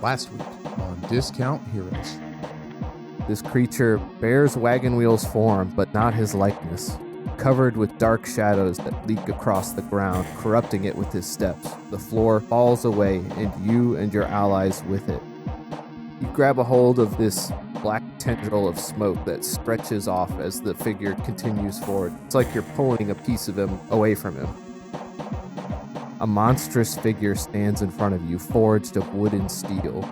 last week on Discount Heroes. This creature bears Wagon Wheel's form, but not his likeness, covered with dark shadows that leak across the ground, corrupting it with his steps. The floor falls away, and you and your allies with it. You grab a hold of this black tendril of smoke that stretches off as the figure continues forward. It's like you're pulling a piece of him away from him. A monstrous figure stands in front of you, forged of wood and steel.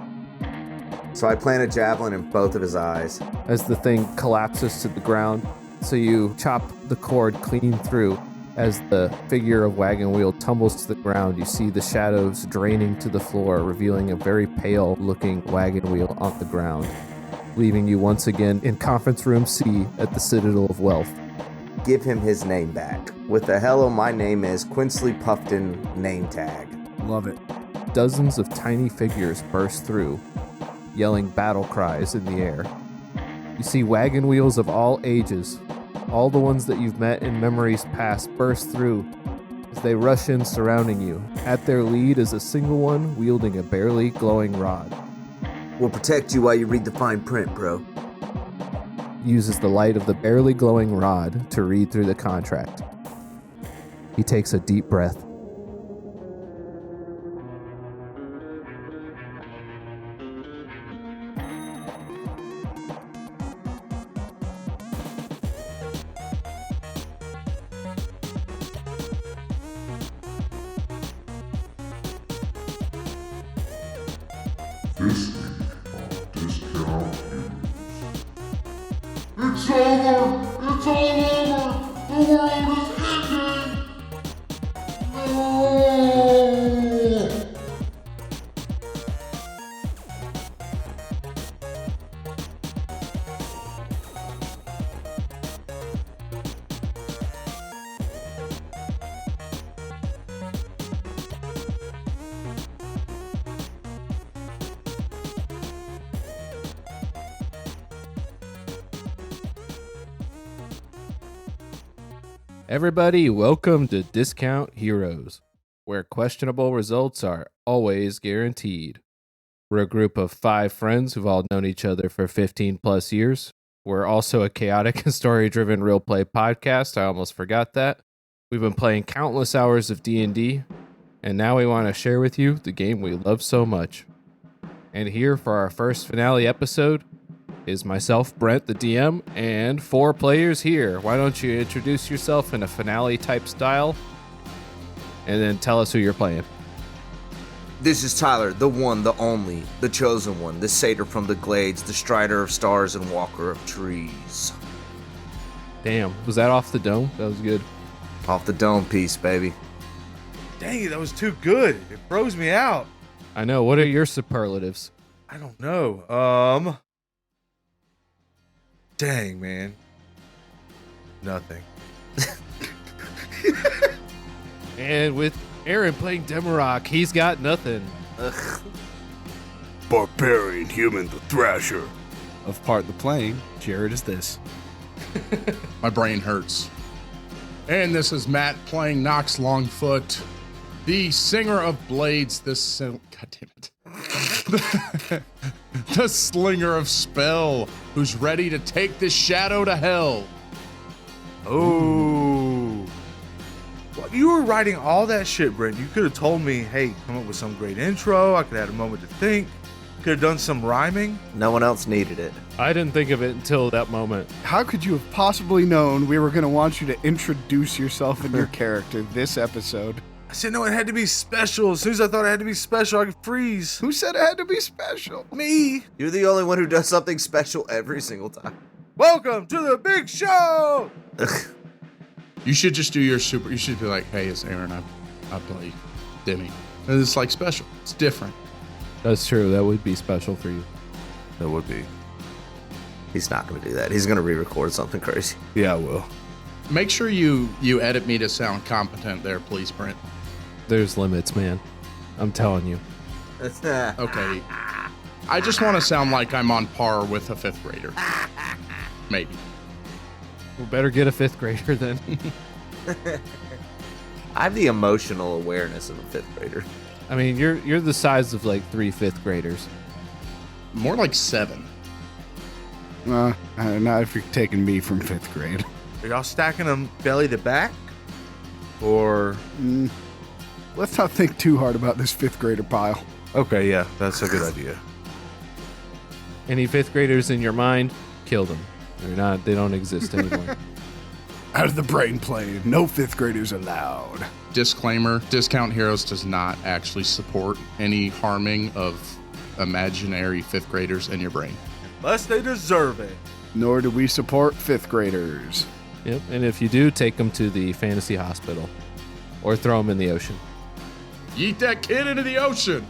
So I plant a javelin in both of his eyes. As the thing collapses to the ground, so you chop the cord clean through. As the figure of Wagon Wheel tumbles to the ground, you see the shadows draining to the floor, revealing a very pale-looking Wagon Wheel on the ground, leaving you once again in Conference Room C at the Citadel of Wealth. Give him his name back. With the hello, my name is Quinsley Puffton name tag. Love it. Dozens of tiny figures burst through, yelling battle cries in the air. You see Wagon Wheels of all ages, all the ones that you've met in memories past, burst through as they rush in surrounding you. At their lead is a single one wielding a barely glowing rod. We'll protect you while you read the fine print, bro. Uses the light of the barely glowing rod to read through the contract. He takes a deep breath. This week on Discount Heroes. It's over! It's all over! The world is ending! No! Everybody, welcome to Discount Heroes, where questionable results are always guaranteed. We're a group of 5 friends who've all known each other for 15 plus years. We're also a chaotic and story-driven real play podcast. I almost forgot that. We've been playing countless hours of D&D, and now we want to share with you the game we love so much. And here for our first finale episode is myself, Brent, the DM, and 4 players here. Why don't you introduce yourself in a finale-type style, and then tell us who you're playing. This is Tyler, the one, the only, the chosen one, the satyr from the glades, the strider of stars and walker of trees. Damn, was that off the dome? That was good. Off the dome piece, baby. Dang it, that was too good. It froze me out. I know. What are your superlatives? I don't know. Dang, man. Nothing. And with Aaron playing Demarok, he's got nothing. Ugh. Barbarian human the Thrasher. Of part the plane, Jared is this. My brain hurts. And this is Matt playing Nox Longfoot, the singer of blades, God damn it. The slinger of spell, who's ready to take this shadow to hell. Oh. Well, you were writing all that shit, Brent. You could have told me, hey, come up with some great intro. I could have had a moment to think. Could have done some rhyming. No one else needed it. I didn't think of it until that moment. How could you have possibly known we were going to want you to introduce yourself and your character this episode? I said, no, it had to be special. As soon as I thought it had to be special, I could freeze. Who said it had to be special? Me. You're the only one who does something special every single time. Welcome to the big show. You should just do your super. You should be like, hey, it's Aaron. I play Demi. And it's like special. It's different. That's true. That would be special for you. That would be. He's not going to do that. He's going to re-record something crazy. Yeah, I will. Make sure you edit me to sound competent there, please, Brent. There's limits, man. I'm telling you. Okay. I just want to sound like I'm on par with a 5th grader. Maybe. We'll better get a 5th grader then. I have the emotional awareness of a 5th grader. I mean, you're the size of like 3 fifth graders. More like 7. Not if you're taking me from 5th grade. Are y'all stacking them belly to back? Or. Let's not think too hard about this 5th grader pile. Okay, yeah, that's a good idea. Any 5th graders in your mind, kill them. They don't exist anymore. Out of the brain plane, no 5th graders allowed. Disclaimer, Discount Heroes does not actually support any harming of imaginary 5th graders in your brain. Unless they deserve it. Nor do we support 5th graders. Yep, and if you do, take them to the fantasy hospital. Or throw them in the ocean. Yeet that kid into the ocean!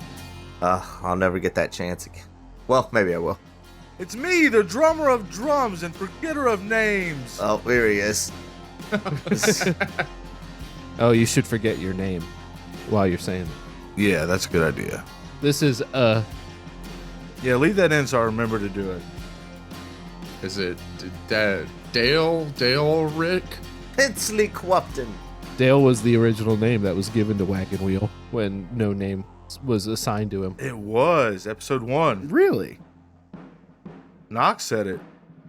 I'll never get that chance again. Well, maybe I will. It's me, the drummer of drums and forgetter of names. Oh, here he is. Oh, you should forget your name while you're saying it. Yeah, that's a good idea. This is Yeah, leave that in so I remember to do it. Is it Dale Rick? Pinsley Quupton. Dale was the original name that was given to Wagon Wheel when no name was assigned to him. It was episode 1. Really? Knox said it.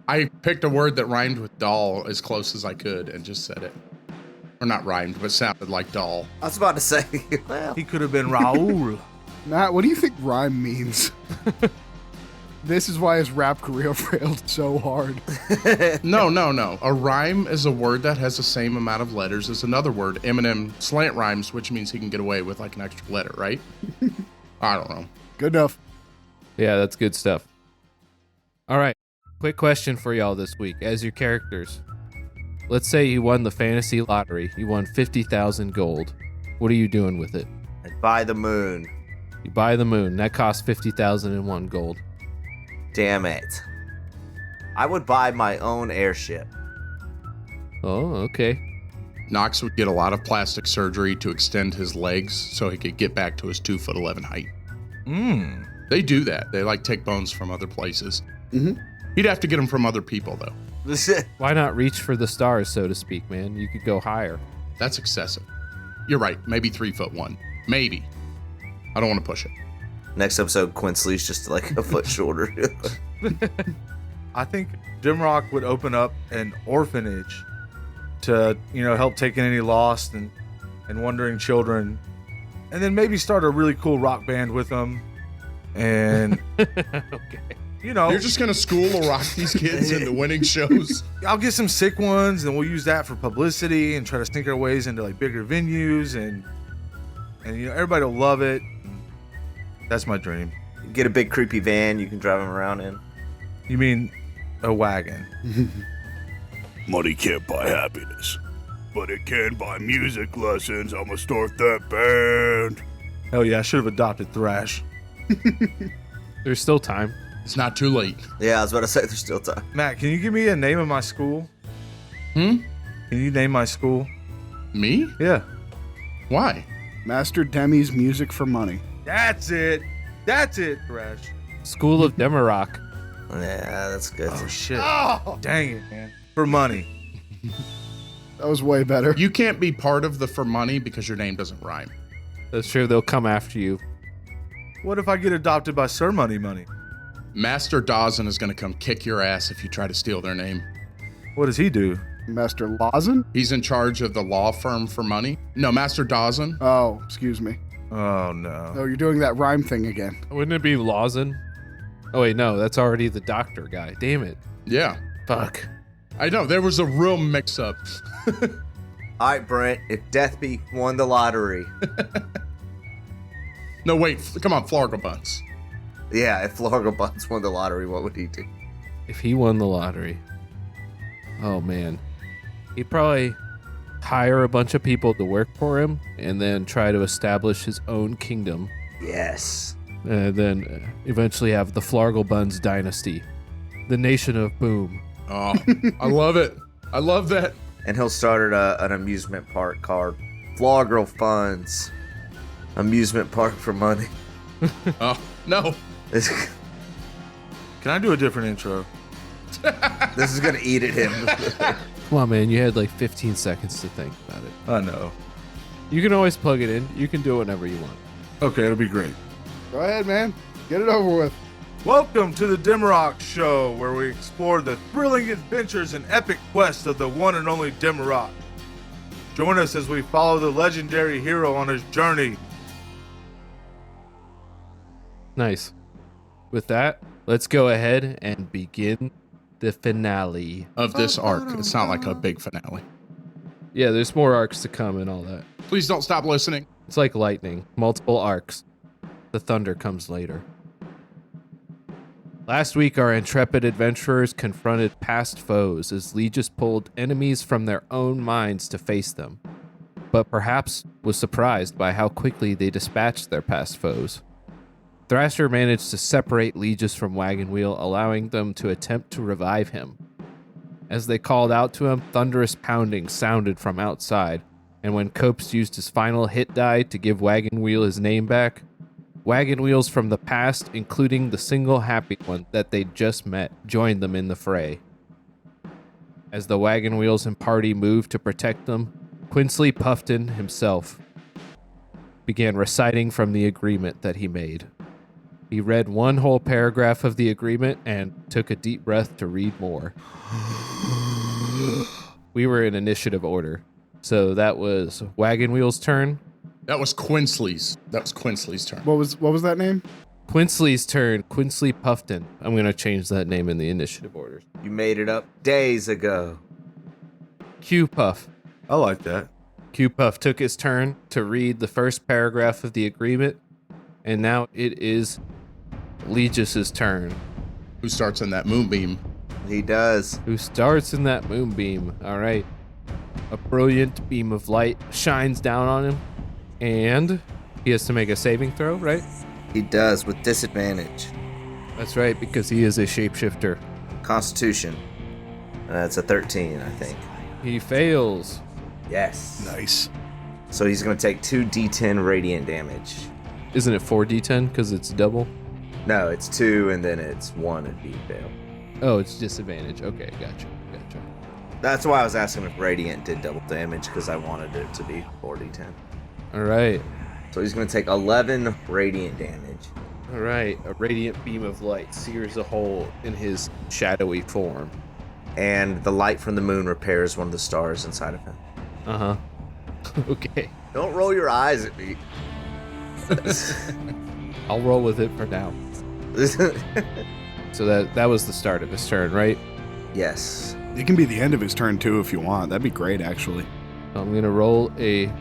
I picked a word that rhymed with doll as close as I could and just said it. Or not rhymed, but sounded like doll. I was about to say, well, He could have been Raul. Matt, what do you think rhyme means? This is why his rap career failed so hard. No. A rhyme is a word that has the same amount of letters as another word. Eminem slant rhymes, which means he can get away with like an extra letter, right? I don't know. Good enough. Yeah, that's good stuff. All right, quick question for y'all this week. As your characters, let's say you won the fantasy lottery. You won 50,000 gold. What are you doing with it? I'd buy the moon. You buy the moon. That costs 50,001 gold. Damn it. I would buy my own airship. Oh, okay. Knox would get a lot of plastic surgery to extend his legs so he could get back to his 2'11" height. They do that. They like take bones from other places. Mm-hmm. He'd have to get them from other people though. Why not reach for the stars, so to speak, man? You could go higher. That's excessive. You're right. Maybe 3'1". Maybe. I don't want to push it. Next episode, Quinsley's just like a foot shorter. I think Dimrock would open up an orphanage to, help take in any lost and wandering children. And then maybe start a really cool rock band with them. And, Okay. You're You're just going to school or rock these kids into winning shows? I'll get some sick ones and we'll use that for publicity and try to sneak our ways into like bigger venues and everybody will love it. That's my dream. Get a big creepy van you can drive them around in. You mean a wagon? Money can't buy happiness, but it can buy music lessons. I'ma start that band. Hell yeah, I should have adopted Thrash. There's still time. It's not too late. Yeah, I was about to say there's still time. Matt, can you give me a name of my school? Hmm? Can you name my school? Me? Yeah. Why? Master Demi's Music for Money. That's it, Thrash. School of Demarok. Yeah, that's good. Oh, shit. Dang it, man. For money. That was way better. You can't be part of the for money because your name doesn't rhyme. That's true. They'll come after you. What if I get adopted by Sir Money? Master Dawson is going to come kick your ass if you try to steal their name. What does he do? Master Lawson? He's in charge of the law firm for money. No, Master Dawson. Oh, excuse me. Oh, no. Oh, you're doing that rhyme thing again. Wouldn't it be Lawson? Oh, wait, no. That's already the doctor guy. Damn it. Yeah. Fuck. I know. There was a real mix-up. All right, Brent, if Deathby won the lottery. No, wait. Come on, Florga Buns. Yeah, if Florga Buns won the lottery, what would he do? If he won the lottery. Oh, man. He'd probably hire a bunch of people to work for him and then try to establish his own kingdom. Yes. And then eventually have the Flargle Buns dynasty. The nation of boom. Oh, I love it. I love that. And he'll start an amusement park called Florgirl Funds. Amusement park for money. Oh, no. Can I do a different intro? This is going to eat at him. Come on, man. You had like 15 seconds to think about it. I know. You can always plug it in. You can do it whenever you want. Okay, it'll be great. Go ahead, man. Get it over with. Welcome to the Dimrock Show, where we explore the thrilling adventures and epic quest of the one and only Dimrock. Join us as we follow the legendary hero on his journey. Nice. With that, let's go ahead and begin the finale. Of this arc. It's not like a big finale. Yeah, there's more arcs to come and all that. Please don't stop listening. It's like lightning, multiple arcs. The thunder comes later. Last week, our intrepid adventurers confronted past foes as Legis pulled enemies from their own minds to face them, but perhaps was surprised by how quickly they dispatched their past foes. Thrasher managed to separate Legis from Wagon Wheel, allowing them to attempt to revive him. As they called out to him, thunderous pounding sounded from outside, and when Copes used his final hit die to give Wagon Wheel his name back, Wagon Wheels from the past, including the single happy one that they'd just met, joined them in the fray. As the Wagon Wheels and party moved to protect them, Quinsley Puffton himself began reciting from the agreement that he made. He read one whole paragraph of the agreement and took a deep breath to read more. We were in initiative order, so that was Wagon Wheel's turn. That was Quinsley's. turn. What was that name? Quinsley's turn, Quinsley Puffton. I'm going to change that name in the initiative order. You made it up days ago. Q Puff. I like that. Q Puff took his turn to read the first paragraph of the agreement, and now it is Legis's turn. Who starts in that moonbeam? He does. Who starts in that moonbeam. All right. A brilliant beam of light shines down on him, and he has to make a saving throw, right? He does with disadvantage. That's right, because he is a shapeshifter. Constitution. That's a 13, I think. He fails. Yes. Nice. So he's going to take 2d10 radiant damage. Isn't it 4d10 because it's double? No, it's 2 and then it's 1 if he failed. Oh, it's disadvantage. Okay, gotcha. That's why I was asking if radiant did double damage, because I wanted it to be 4d10. All right. So he's going to take 11 radiant damage. All right. A radiant beam of light sears a hole in his shadowy form. And the light from the moon repairs one of the stars inside of him. Uh-huh. Okay. Don't roll your eyes at me. I'll roll with it for now. So that was the start of his turn, right? Yes. It can be the end of his turn, too, if you want. That'd be great, actually. I'm going to roll a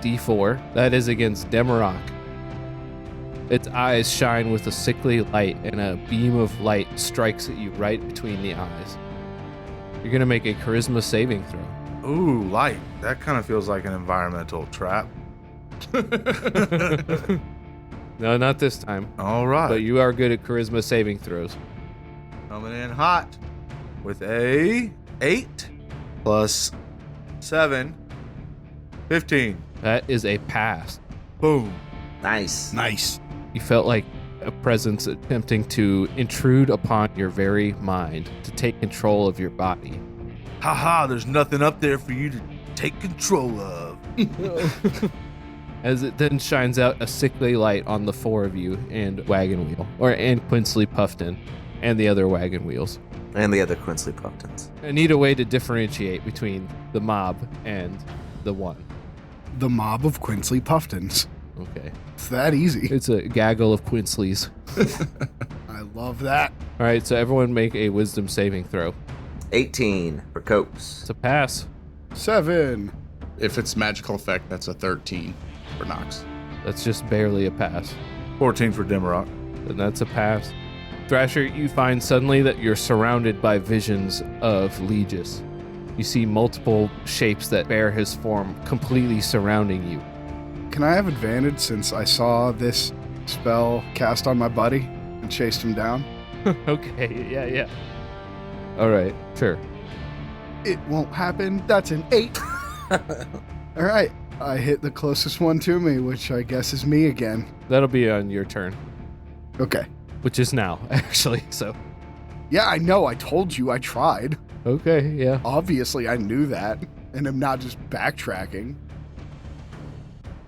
d4. That is against Demarok. Its eyes shine with a sickly light, and a beam of light strikes at you right between the eyes. You're going to make a charisma saving throw. Ooh, light. That kind of feels like an environmental trap. No, not this time. All right. But you are good at charisma saving throws. Coming in hot with a 8 plus 7, 15. That is a pass. Boom. Nice. Nice. You felt like a presence attempting to intrude upon your very mind, to take control of your body. Haha, there's nothing up there for you to take control of. As it then shines out a sickly light on the four of you and Wagon Wheel, and Quinsley Puffton, and the other Wagon Wheels. And the other Quinsley Puftons. I need a way to differentiate between the mob and the one. The mob of Quinsley Puftons. Okay. It's that easy. It's a gaggle of Quinsleys. I love that. All right, so everyone make a wisdom saving throw. 18 for Copes. It's a pass. 7. If it's magical effect, that's a 13 for Nox. That's just barely a pass. 14 for Demarok. And that's a pass. Thrasher, you find suddenly that you're surrounded by visions of Legis. You see multiple shapes that bear his form completely surrounding you. Can I have advantage since I saw this spell cast on my buddy and chased him down? Okay, yeah. All right, sure. It won't happen. That's an 8. All right. I hit the closest one to me, which I guess is me again. That'll be on your turn, Okay. which is now, actually, so. Yeah, I know. I told you I tried. Okay, yeah. Obviously, I knew that, and I'm not just backtracking.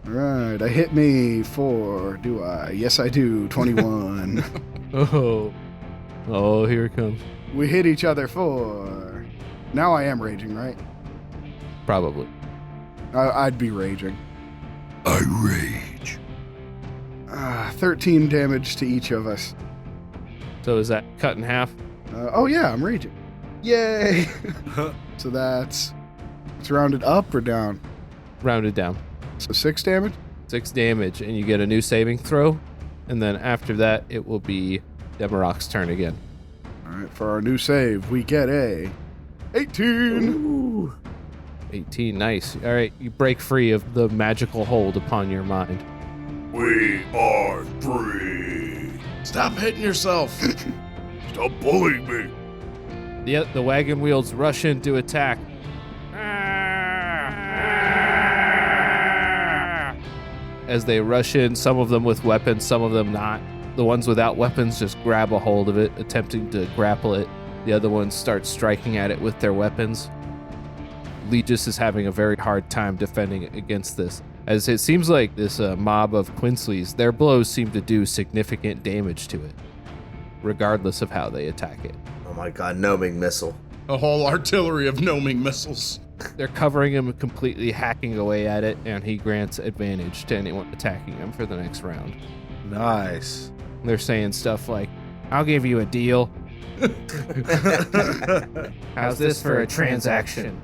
All right, I hit me for, do I? Yes, I do. 21. Oh, here it comes. We hit each other for. Now I am raging, right? Probably. I'd be raging. I rage. 13 damage to each of us. So is that cut in half? Oh yeah, I'm raging. Yay! So it's rounded up or down? Rounded down. So 6 damage? 6 damage, and you get a new saving throw. And then after that, it will be Demarok's turn again. All right, for our new save, we get a 18. Ooh. 18, nice. All right, you break free of the magical hold upon your mind. We are free. Stop hitting yourself. Stop bullying me. The wagon wheels rush in to attack. As they rush in, some of them with weapons, some of them not. The ones without weapons just grab a hold of it, attempting to grapple it. The other ones start striking at it with their weapons. Legis is having a very hard time defending against this, as it seems like this mob of Quinsleys, their blows seem to do significant damage to it, regardless of how they attack it. Oh my god, gnoming missile. A whole artillery of gnoming missiles. They're covering him, completely hacking away at it, and he grants advantage to anyone attacking him for the next round. Nice. They're saying stuff like, I'll give you a deal. How's this for a transaction?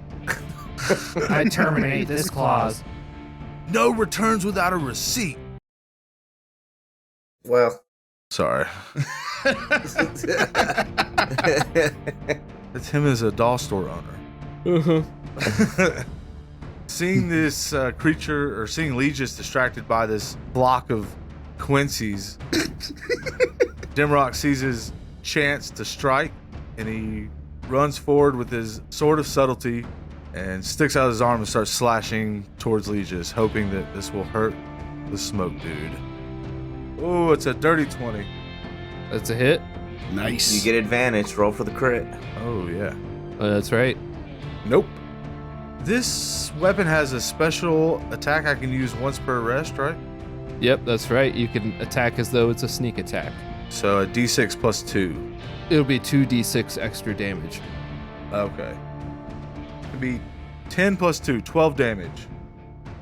I terminate this clause. No returns without a receipt. Well, Sorry. That's him as a doll store owner. Seeing this creature, or seeing Legis distracted by this block of Quincy's, Dimrock sees his chance to strike, and he runs forward with his sword of subtlety and sticks out his arm and starts slashing towards Legis, hoping that this will hurt the smoke dude. Oh, it's a dirty 20. That's a hit. Nice. you get advantage. Roll for the crit. Oh, yeah. That's right. Nope. This weapon has a special attack I can use once per rest, right? Yep, that's right. You can attack as though it's a sneak attack. So a d6 plus 2. It'll be 2d6 extra damage. Okay. It'd be 10 plus 2, 12 damage.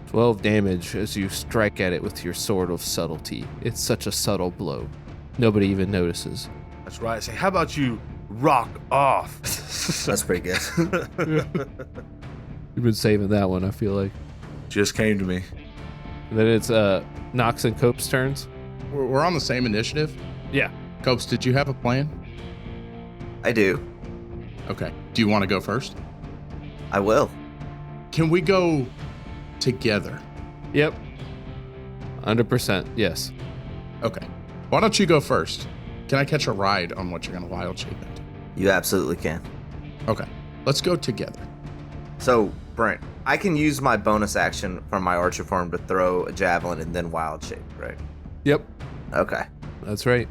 12 damage as you strike at it with your sword of subtlety. It's such a subtle blow. Nobody even notices. That's right. Say, how about you rock off? That's pretty good. You've been saving that one, I feel like. Just came to me. And then it's Nox and Cope's turns. We're on the same initiative. Yeah. Copes, did you have a plan? I do. Okay. Do you want to go first? I will. Can we go together? Yep. 100%, yes. Okay. Why don't you go first? Can I catch a ride on what you're going to wild shape into? You absolutely can. Okay. Let's go together. So, Brent, I can use my bonus action from my archer form to throw a javelin and then wild shape, right? Yep. Okay. That's right.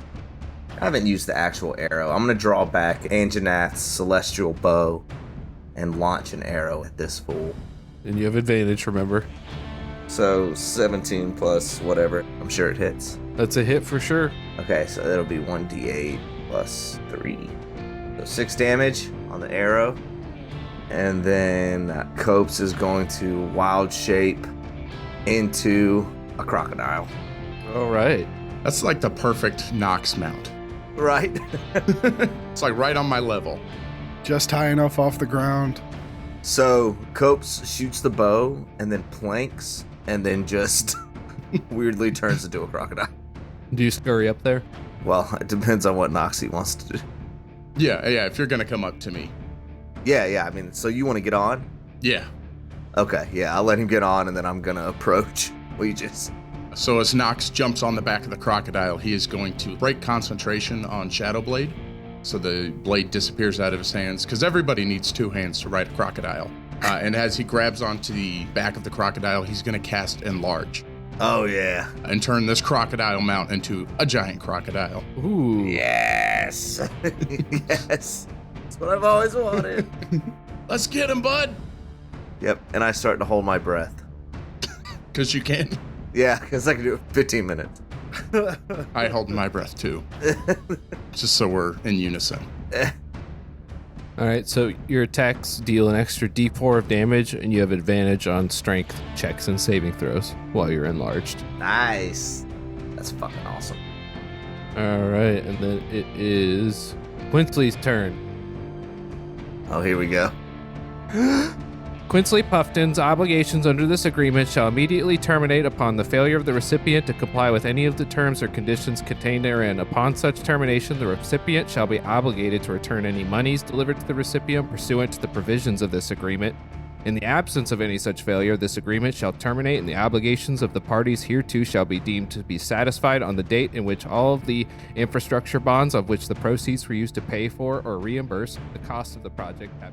I haven't used the actual arrow. I'm going to draw back Anjanath's celestial bow and launch an arrow at this fool. And you have advantage, remember. So 17 plus whatever. I'm sure it hits. That's a hit for sure. Okay, so it'll be 1d8 plus 3. So 6 damage on the arrow. And then Copes is going to wild shape into a crocodile. All right. That's like the perfect Nox mount. Right? It's like right on my level. Just high enough off the ground. So Copes shoots the bow and then planks and then just weirdly turns into a crocodile. Do you scurry up there? Well, it depends on what Noxie wants to do. Yeah, if you're going to come up to me. Yeah, I mean, so you want to get on? Yeah. Okay, yeah, I'll let him get on and then I'm going to approach Legis. So as Nox jumps on the back of the crocodile, he is going to break concentration on Shadowblade. So the blade disappears out of his hands, because everybody needs 2 hands to ride a crocodile. And as he grabs onto the back of the crocodile, he's going to cast Enlarge Oh, yeah. and turn this crocodile mount into a giant crocodile. Ooh. Yes. Yes. That's what I've always wanted. Let's get him, bud! Yep, and I start to hold my breath. Because you can. Yeah, because I can do it 15 minutes. I hold my breath too, just so we're in unison. All right, so your attacks deal an extra d4 of damage, and you have advantage on strength checks and saving throws while you're enlarged. Nice. That's fucking awesome. All right, and then it is Quinsley's turn. Oh, here we go. Quinsley Puffton's obligations under this agreement shall immediately terminate upon the failure of the recipient to comply with any of the terms or conditions contained therein. Upon such termination, the recipient shall be obligated to return any monies delivered to the recipient pursuant to the provisions of this agreement. In the absence of any such failure, this agreement shall terminate, and the obligations of the parties hereto shall be deemed to be satisfied on the date in which all of the infrastructure bonds of which the proceeds were used to pay for or reimburse the cost of the project have.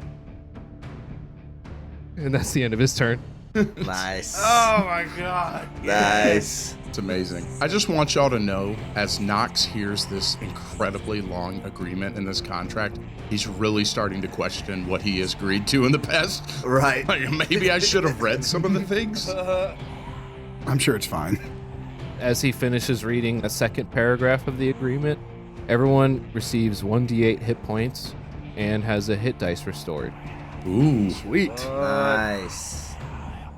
And that's the end of his turn. Nice. Oh my god. Nice. It's amazing. I just want y'all to know, as Knox hears this incredibly long agreement in this contract, he's really starting to question what he has agreed to in the past. Right. Like, maybe I should have read some of the things. I'm sure it's fine. As he finishes reading a second paragraph of the agreement, everyone receives 1d8 hit points and has a hit dice restored. Ooh. Sweet. Nice.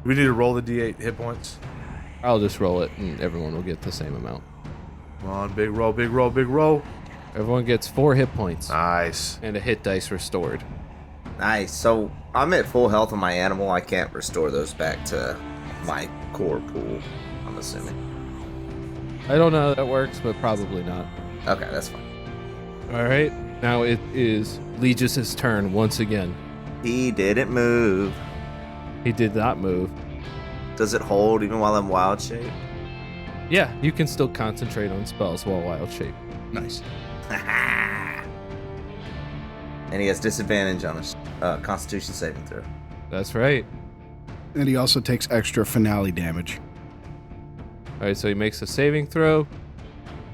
We need to roll the D8 hit points. I'll just roll it, and everyone will get the same amount. Come on, big roll, big roll, big roll. Everyone gets 4 hit points Nice. and a hit dice restored. Nice. So I'm at full health on my animal. I can't restore those back to my core pool, I'm assuming. I don't know how that works, but probably not. Okay, that's fine. All right, now it is Legis' turn once again. He didn't move. He did not move. Does it hold even while I'm wild shape? Yeah, you can still concentrate on spells while wild shape. Nice. And he has disadvantage on his Constitution saving throw. That's right. And he also takes extra finale damage. All right, so he makes a saving throw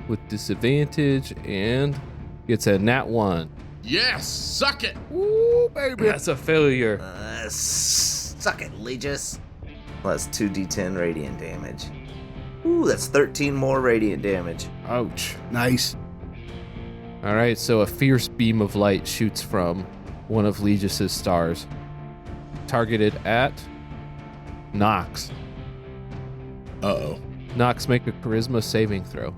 with disadvantage and gets a nat 1. Yes, suck it. Ooh, baby. That's a failure. Suck it, Legis. Well, that's 2d10 radiant damage. Ooh, that's 13 more radiant damage. Ouch. Nice. All right, so a fierce beam of light shoots from one of Legis' stars, targeted at Nox. Uh-oh. Nox, make a charisma saving throw.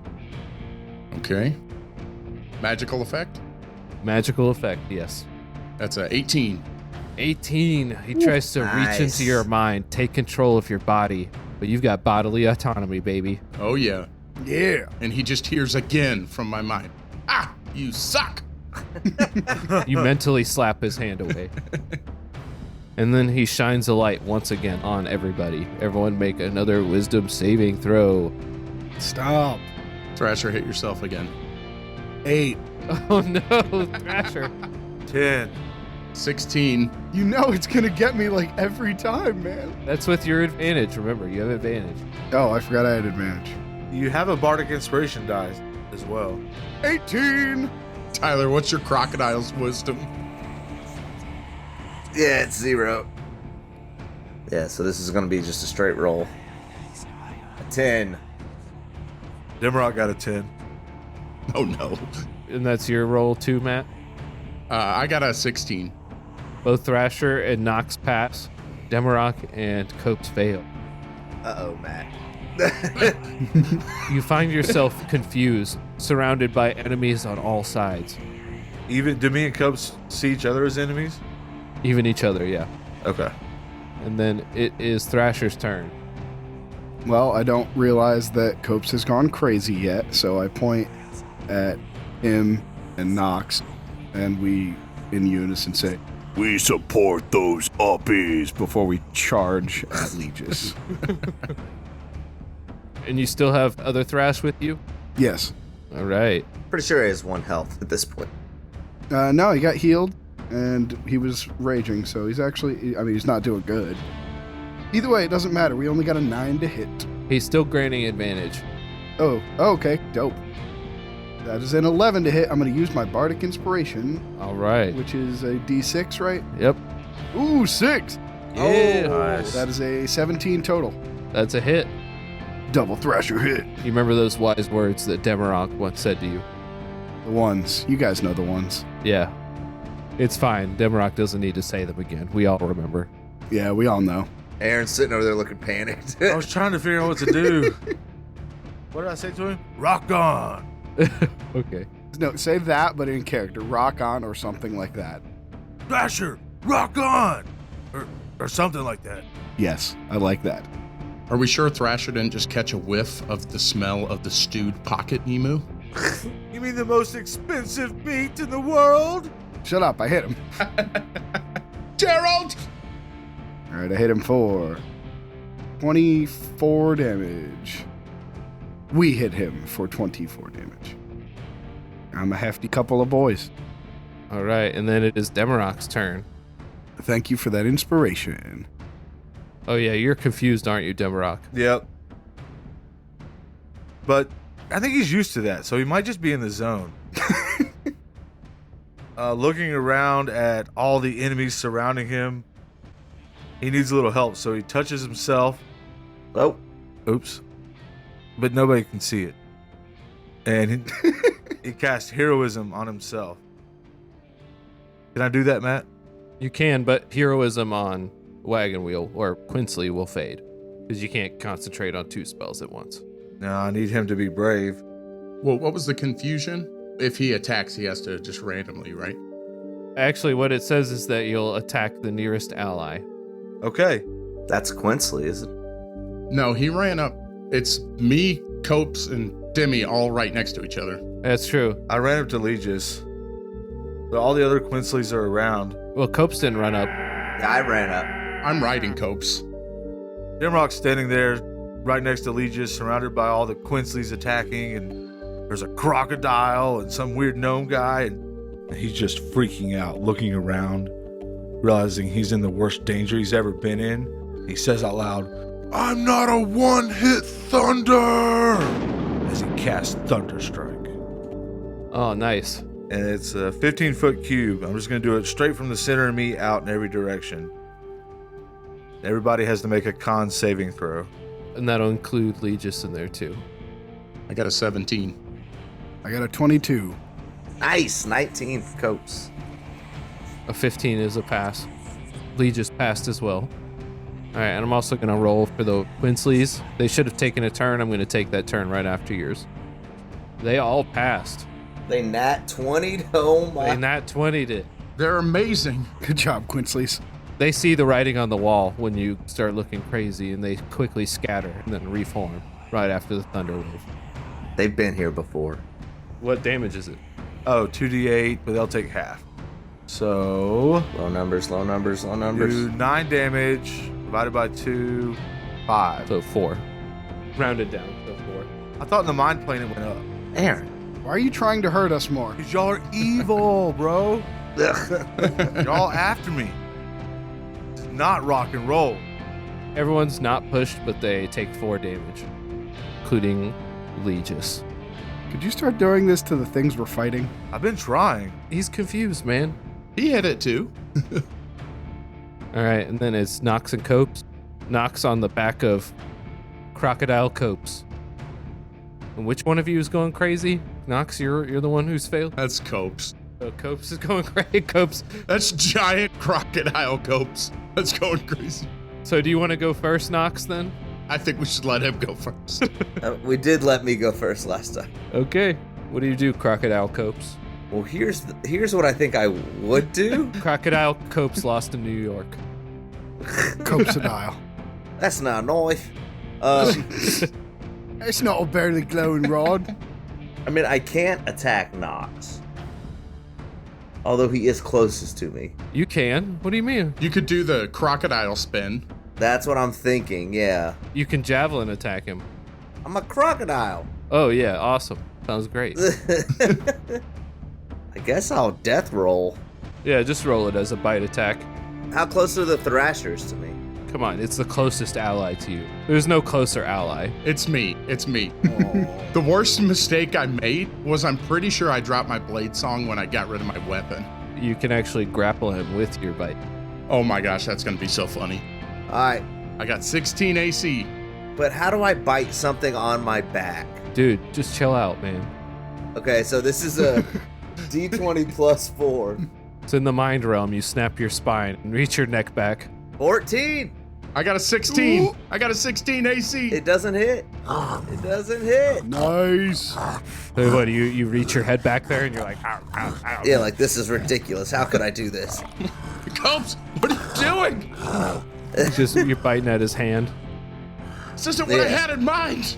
Okay. Magical effect? Magical effect, yes. That's a 18. 18. He tries to reach Nice. into your mind, take control of your body, but you've got bodily autonomy, baby. Oh, yeah. Yeah. And he just hears again from my mind. Ah, you suck. You mentally slap his hand away. And then he shines a light once again on everybody. Everyone make another wisdom saving throw. Stop. Thrasher, hit yourself again. 8. Oh no, Thrasher. 10. 16. You know it's gonna get me like every time, man. That's with your advantage. Remember, you have advantage. Oh, I forgot I had advantage. You have a bardic inspiration die as well. 18. Tyler, what's your crocodile's wisdom? Yeah, it's 0. Yeah, so this is going to be just a straight roll. A 10. Dimrock got a 10. Oh, no. And that's your roll too, Matt. I got a 16. Both Thrasher and Nox pass. Demarok and Copes fail. Uh-oh, Matt. You find yourself confused, surrounded by enemies on all sides. Even do me and Cubs see each other as enemies? Even each other, yeah. Okay. And then it is Thrasher's turn. Well, I don't realize that Copes has gone crazy yet, so I point at him and Nox, and we, in unison, say, We support those uppies. Before we charge at Legis. And you still have other Thrash with you? Yes. All right. Pretty sure he has 1 health at this point. no, he got healed, and he was raging, so he's actually, I mean, he's not doing good. Either way, it doesn't matter. We only got a 9 to hit. He's still granting advantage. Oh, okay, dope. That is an 11 to hit. I'm going to use my Bardic Inspiration, All right. which is a D6, right? Yep. Ooh, 6. Yeah. Nice. That is a 17 total. That's a hit. Double Thrasher hit. You remember those wise words that Demarok once said to you? The ones. You guys know the ones. Yeah. It's fine. Demarok doesn't need to say them again. We all remember. Yeah, we all know. Aaron's sitting over there looking panicked. I was trying to figure out what to do. What did I say to him? Rock on. Okay. No, say that, but in character. Rock on or something like that. Thrasher, rock on. Or something like that. Yes, I like that. Are we sure Thrasher didn't just catch a whiff of the smell of the stewed pocket emu? You mean the most expensive meat in the world? Shut up, I hit him. Gerald! All right, I hit him for 24 damage. We hit him for 24 damage. I'm a hefty couple of boys. All right. And then it is Demarok's turn. Thank you for that inspiration. Oh, yeah. You're confused, aren't you, Demarok? Yep. But I think he's used to that, so he might just be in the zone. Looking around at all the enemies surrounding him, he needs a little help, so he touches himself. Oh, Oops. But nobody can see it. And he casts heroism on himself. Can I do that, Matt? You can, but heroism on Wagon Wheel or Quinsley will fade because you can't concentrate on 2 spells at once. No, I need him to be brave. Well, what was the confusion? If he attacks, he has to just randomly, right? Actually, what it says is that you'll attack the nearest ally. Okay. that's Quinsley, isn't it? No, he ran up. It's me, Copes, and Demi all right next to each other. That's true. I ran up to Legis. But all the other Quinsleys are around. Well, Copes didn't run up. Yeah, I ran up. I'm riding Copes. Dimrock's standing there right next to Legis, surrounded by all the Quinsleys attacking, and there's a crocodile and some weird gnome guy, and he's just freaking out, looking around, realizing he's in the worst danger he's ever been in. He says out loud, "I'm not a one-hit thunder!" as he casts Thunderstrike. Oh, nice. And it's a 15-foot cube. I'm just going to do it straight from the center of me out in every direction. Everybody has to make a con saving throw. And that'll include Legis in there, too. I got a 17. I got a 22. Nice, 19 for Copes. A 15 is a pass. Legis passed as well. All right, and I'm also going to roll for the Quinsleys. They should have taken a turn. I'm going to take that turn right after yours. They all passed. They nat 20'd. Oh my. They nat 20'd it. They're amazing. Good job, Quinsleys. They see the writing on the wall when you start looking crazy, and they quickly scatter and then reform right after the thunder wave. They've been here before. What damage is it? Oh, 2d8, but they'll take half. So, Low numbers, low numbers, low numbers. do 9 damage divided by 2, 5. So 4. Rounded down, so 4. I thought in the mind plane it went up. Aaron. Why are you trying to hurt us more? Because y'all are evil, bro. Ugh. Y'all after me. It's not rock and roll. Everyone's not pushed, but they take 4 damage, including Legis. Could you start doing this to the things we're fighting? I've been trying. He's confused, man. He hit it too. All right, and then it's Nox and Copes. Nox on the back of Crocodile Copes. And which one of you is going crazy? Nox, you're the one who's failed. That's Copes. So Copes is going crazy. Copes. That's giant crocodile Copes. That's going crazy. So do you want to go first, Nox, then? I think we should let him go first. We did let me go first last time. Okay. What do you do, Crocodile Copes? Well, here's what I think I would do. Crocodile Copes lost in New York. Copsedile. That's not a knife. It's not a barely glowing rod. I mean, I can't attack Nox. Although he is closest to me. You can. What do you mean? You could do the crocodile spin. That's what I'm thinking, yeah. You can javelin attack him. I'm a crocodile. Oh, yeah. Awesome. Sounds great. I guess I'll death roll. Yeah, just roll it as a bite attack. How close are the Thrashers to me? Come on, it's the closest ally to you. There's no closer ally. It's me. It's me. The worst mistake I made was I'm pretty sure I dropped my blade song when I got rid of my weapon. You can actually grapple him with your bite. Oh my gosh, that's going to be so funny. Alright. I got 16 AC. But how do I bite something on my back? Dude, just chill out, man. Okay, so this is a D20 plus 4. It's in the mind realm. You snap your spine and reach your neck back. 14. I got a 16. I got a 16 AC. It doesn't hit. It doesn't hit. Nice. Hey, what, you reach your head back there and you're like, ow, ow, ow. Yeah, like this is ridiculous. How could I do this? Copes, what are you doing? It's just you're biting at his hand. This isn't what I Yeah. had in mind.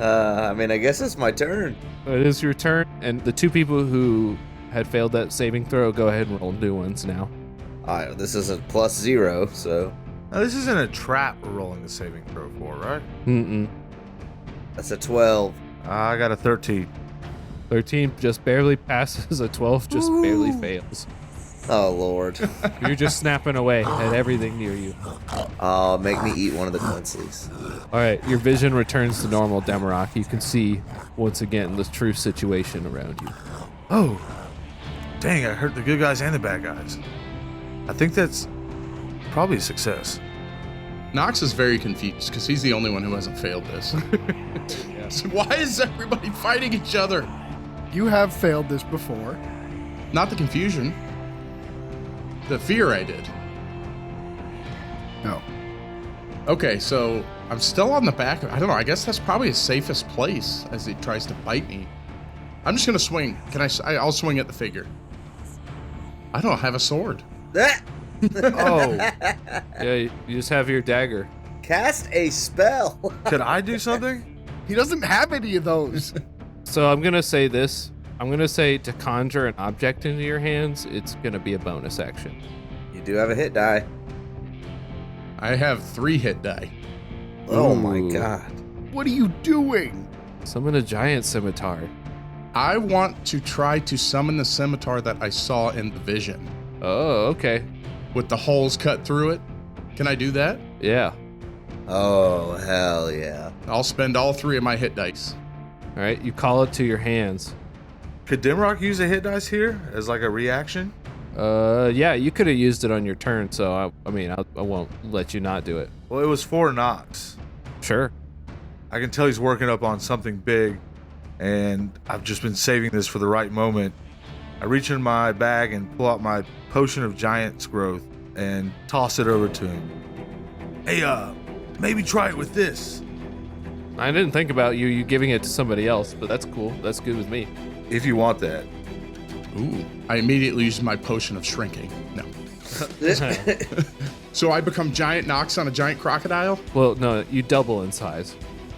I mean, I guess it's my turn. It is your turn, and the two people who had failed that saving throw, go ahead and roll new ones now. This is a plus 0, so Now, this isn't a trap we're rolling the saving throw for, right? Mm-mm. that's a 12. I got a 13. 13 just barely passes, a 12 just barely fails. Oh, Lord. You're just snapping away at everything near you. Oh, make me eat one of the Quincy's. All right, your vision returns to normal, Demarok. You can see, once again, the true situation around you. Oh, dang, I hurt the good guys and the bad guys. I think that's probably a success. Nox is very confused because he's the only one who hasn't failed this. So why is everybody fighting each other? You have failed this before. Not the confusion. The fear I did. No. Okay, so I'm still on the back. I don't know. I guess that's probably his safest place as he tries to bite me. I'm just gonna swing. I'll swing at the figure. I don't have a sword. Ah! Oh, yeah, you just have your dagger. Cast a spell. Could I do something? He doesn't have any of those. So I'm going to say this. I'm going to say to conjure an object into your hands, it's going to be a bonus action. You do have a hit die. I have 3 hit die. Oh my Ooh. god. What are you doing? Summon a giant scimitar. I want to try to summon the scimitar that I saw in the vision Oh, okay. with the holes cut through it. Can I do that? Yeah. Oh, hell yeah. I'll spend all 3 of my hit dice. All right, you call it to your hands. Could Dimrock use a hit dice here as like a reaction? Yeah, you could have used it on your turn, so I won't let you not do it. Well, it was 4 Nox. Sure. I can tell he's working up on something big, and I've just been saving this for the right moment. I reach in my bag and pull out my potion of giant's growth and toss it over to him. Hey, maybe try it with this. I didn't think about you giving it to somebody else, but that's cool. That's good with me. If you want that. Ooh. I immediately use my potion of shrinking. No. So I become giant Nox on a giant crocodile? Well, no, you double in size.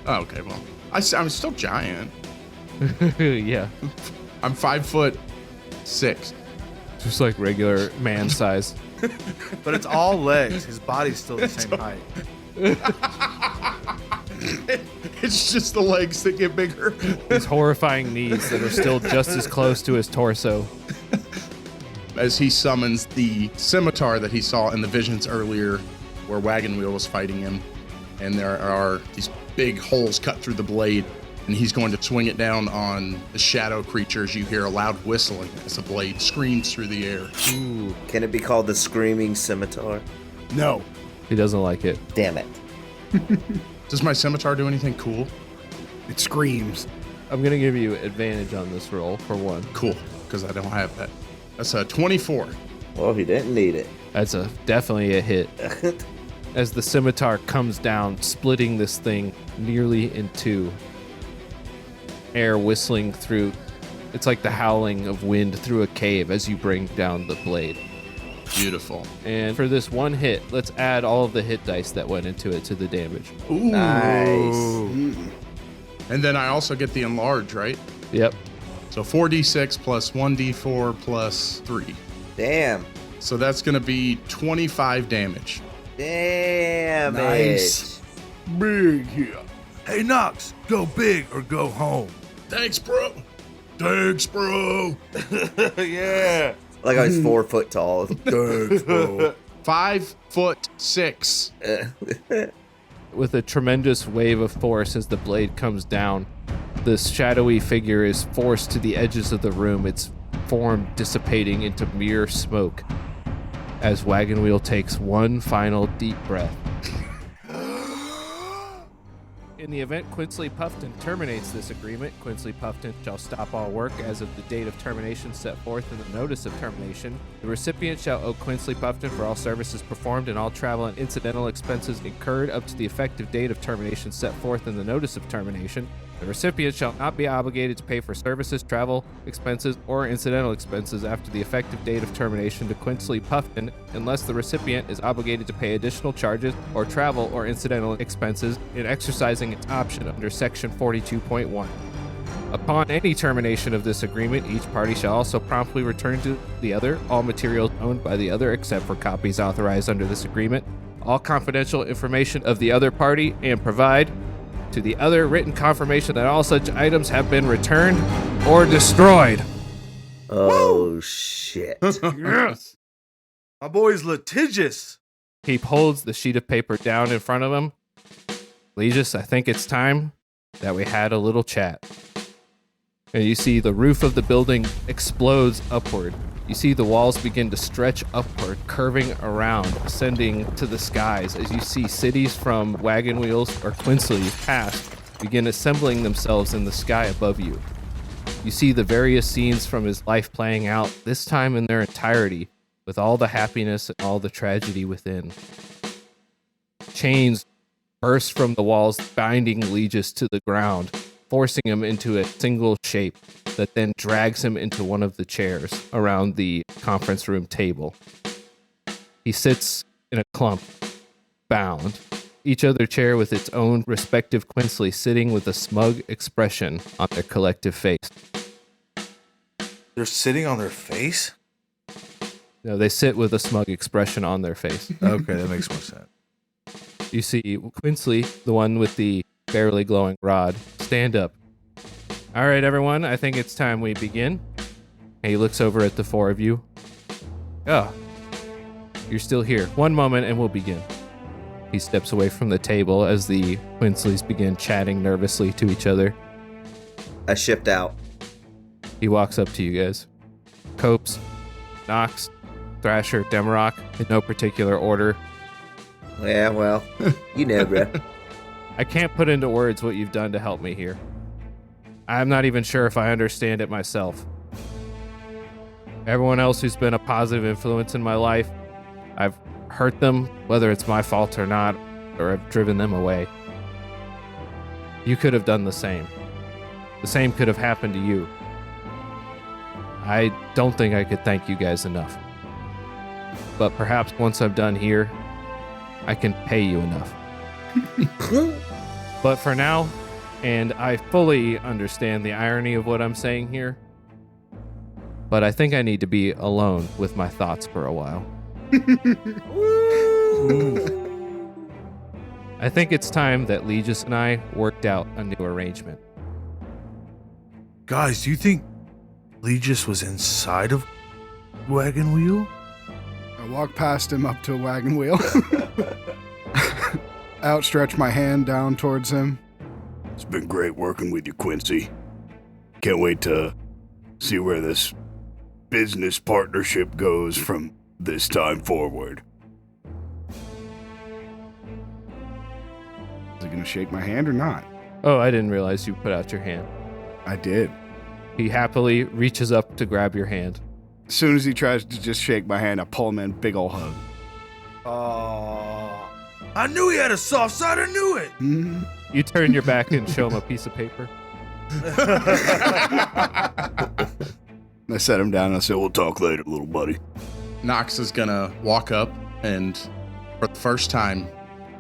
Oh, okay, well. I'm still giant. Yeah. I'm 5'6". Just like regular man size. But it's all legs. His body's still the same height. It's just the legs that get bigger. His horrifying knees that are still just as close to his torso. As he summons the scimitar that he saw in the visions earlier where Wagon Wheel was fighting him, and there are these big holes cut through the blade, and he's going to swing it down on the shadow creatures. You hear a loud whistling as the blade screams through the air. Ooh. Can it be called the Screaming Scimitar? No. He doesn't like it. Damn it. Does my scimitar do anything cool? It screams. I'm going to give you advantage on this roll for one. Cool, because I don't have that. That's a 24. Well, he didn't need it. That's definitely a hit. As the scimitar comes down, splitting this thing nearly in two. Air whistling through. It's like the howling of wind through a cave as you bring down the blade. Beautiful. And for this one hit, let's add all of the hit dice that went into it to the damage. Ooh. Nice. And then I also get the enlarge, right? Yep. So 4d6 plus 1d4 plus 3. Damn. So that's going to be 25 damage. Damn. Nice. Big here. Hey, Nox, go big or go home. Thanks, bro. Thanks, bro. Yeah. Like I was 4 foot tall. 5'6". With a tremendous wave of force as the blade comes down, this shadowy figure is forced to the edges of the room, its form dissipating into mere smoke as Wagon Wheel takes one final deep breath In the event Quincy Puffton terminates this agreement, Quincy Puffton shall stop all work as of the date of termination set forth in the notice of termination. The recipient shall owe Quincy Puffton for all services performed and all travel and incidental expenses incurred up to the effective date of termination set forth in the notice of termination. The recipient shall not be obligated to pay for services, travel expenses, or incidental expenses after the effective date of termination to Quincy Puffton unless the recipient is obligated to pay additional charges or travel or incidental expenses in exercising its option under Section 42.1. Upon any termination of this agreement, each party shall also promptly return to the other all materials owned by the other except for copies authorized under this agreement, all confidential information of the other party, and provide to the other written confirmation that all such items have been returned or destroyed. Oh, shit. Yes. My boy's litigious. He holds the sheet of paper down in front of him. Legis, I think it's time that we had a little chat. And you see the roof of the building explodes upward. You see the walls begin to stretch upward, curving around, ascending to the skies as you see cities from Wagon Wheels or Quincy past begin assembling themselves in the sky above you. You see the various scenes from his life playing out, this time in their entirety, with all the happiness and all the tragedy within. Chains burst from the walls, binding Legis to the ground, forcing him into a single shape that then drags him into one of the chairs around the conference room table. He sits in a clump, bound, each other chair with its own respective Quincy sitting with a smug expression on their collective face. They're sitting on their face? No, they sit with a smug expression on their face. Okay, that makes more sense. You see Quincy, the one with the barely glowing rod, stand up. All right, everyone, I think it's time we begin. And he looks over at the four of you. Oh, you're still here. One moment and we'll begin. He steps away from the table as the Quinceys begin chatting nervously to each other. I shipped out. He walks up to you guys. Copes, Knox, Thrasher, Demarok, in no particular order. Yeah, well, you know, bro. I can't put into words what you've done to help me here. I'm not even sure if I understand it myself. Everyone else who's been a positive influence in my life, I've hurt them, whether it's my fault or not, or I've driven them away. You could have done the same. The same could have happened to you. I don't think I could thank you guys enough. But perhaps once I'm done here, I can pay you enough. But for now, and I fully understand the irony of what I'm saying here, but I think I need to be alone with my thoughts for a while. I think it's time that Legis and I worked out a new arrangement. Guys, do you think Legis was inside of Wagon Wheel? I walk past him up to a wagon wheel. Outstretch my hand down towards him. It's been great working with you, Quincy. Can't wait to see where this business partnership goes from this time forward. Is he going to shake my hand or not? Oh, I didn't realize you put out your hand. I did. He happily reaches up to grab your hand. As soon as he tries to just shake my hand, I pull him in, big ol' hug. I knew he had a soft side. I knew it. Mm-hmm. You turn your back and show him a piece of paper. I set him down and I said, We'll talk later, little buddy. Knox is gonna walk up and, for the first time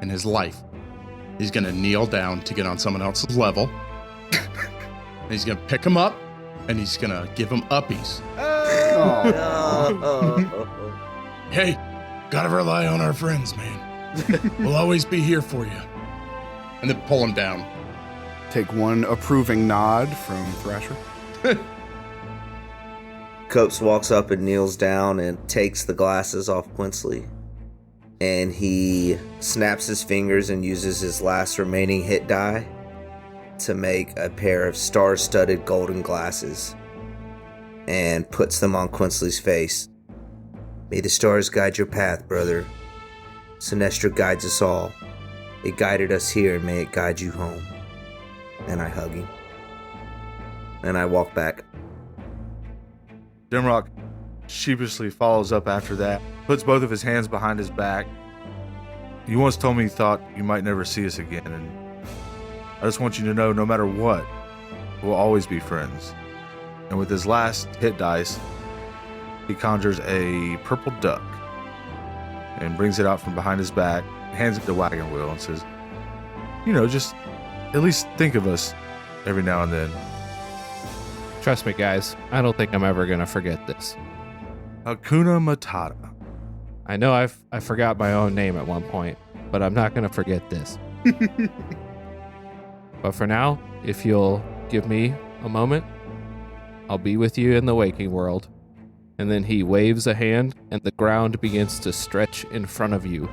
in his life, he's gonna kneel down to get on someone else's level. And he's gonna pick him up and he's gonna give him uppies. Hey, gotta rely on our friends, man. We'll always be here for you. And then pull him down. Take one approving nod from Thrasher. Copes walks up and kneels down and takes the glasses off Quincy. And he snaps his fingers and uses his last remaining hit die to make a pair of star-studded golden glasses and puts them on Quincy's face. May the stars guide your path, brother. Sinestra guides us all. It guided us here, and may it guide you home. And I hug him. And I walk back. Dimrock sheepishly follows up after that, puts both of his hands behind his back. You once told me you thought you might never see us again, and I just want you to know, no matter what, we'll always be friends. And with his last hit dice, he conjures a purple duck and brings it out from behind his back, hands it to Wagon Wheel, and says, just at least think of us every now and then. Trust me, guys. I don't think I'm ever going to forget this. Hakuna Matata. I know I forgot my own name at one point, but I'm not going to forget this. But for now, if you'll give me a moment, I'll be with you in the waking world. And then he waves a hand, and the ground begins to stretch in front of you.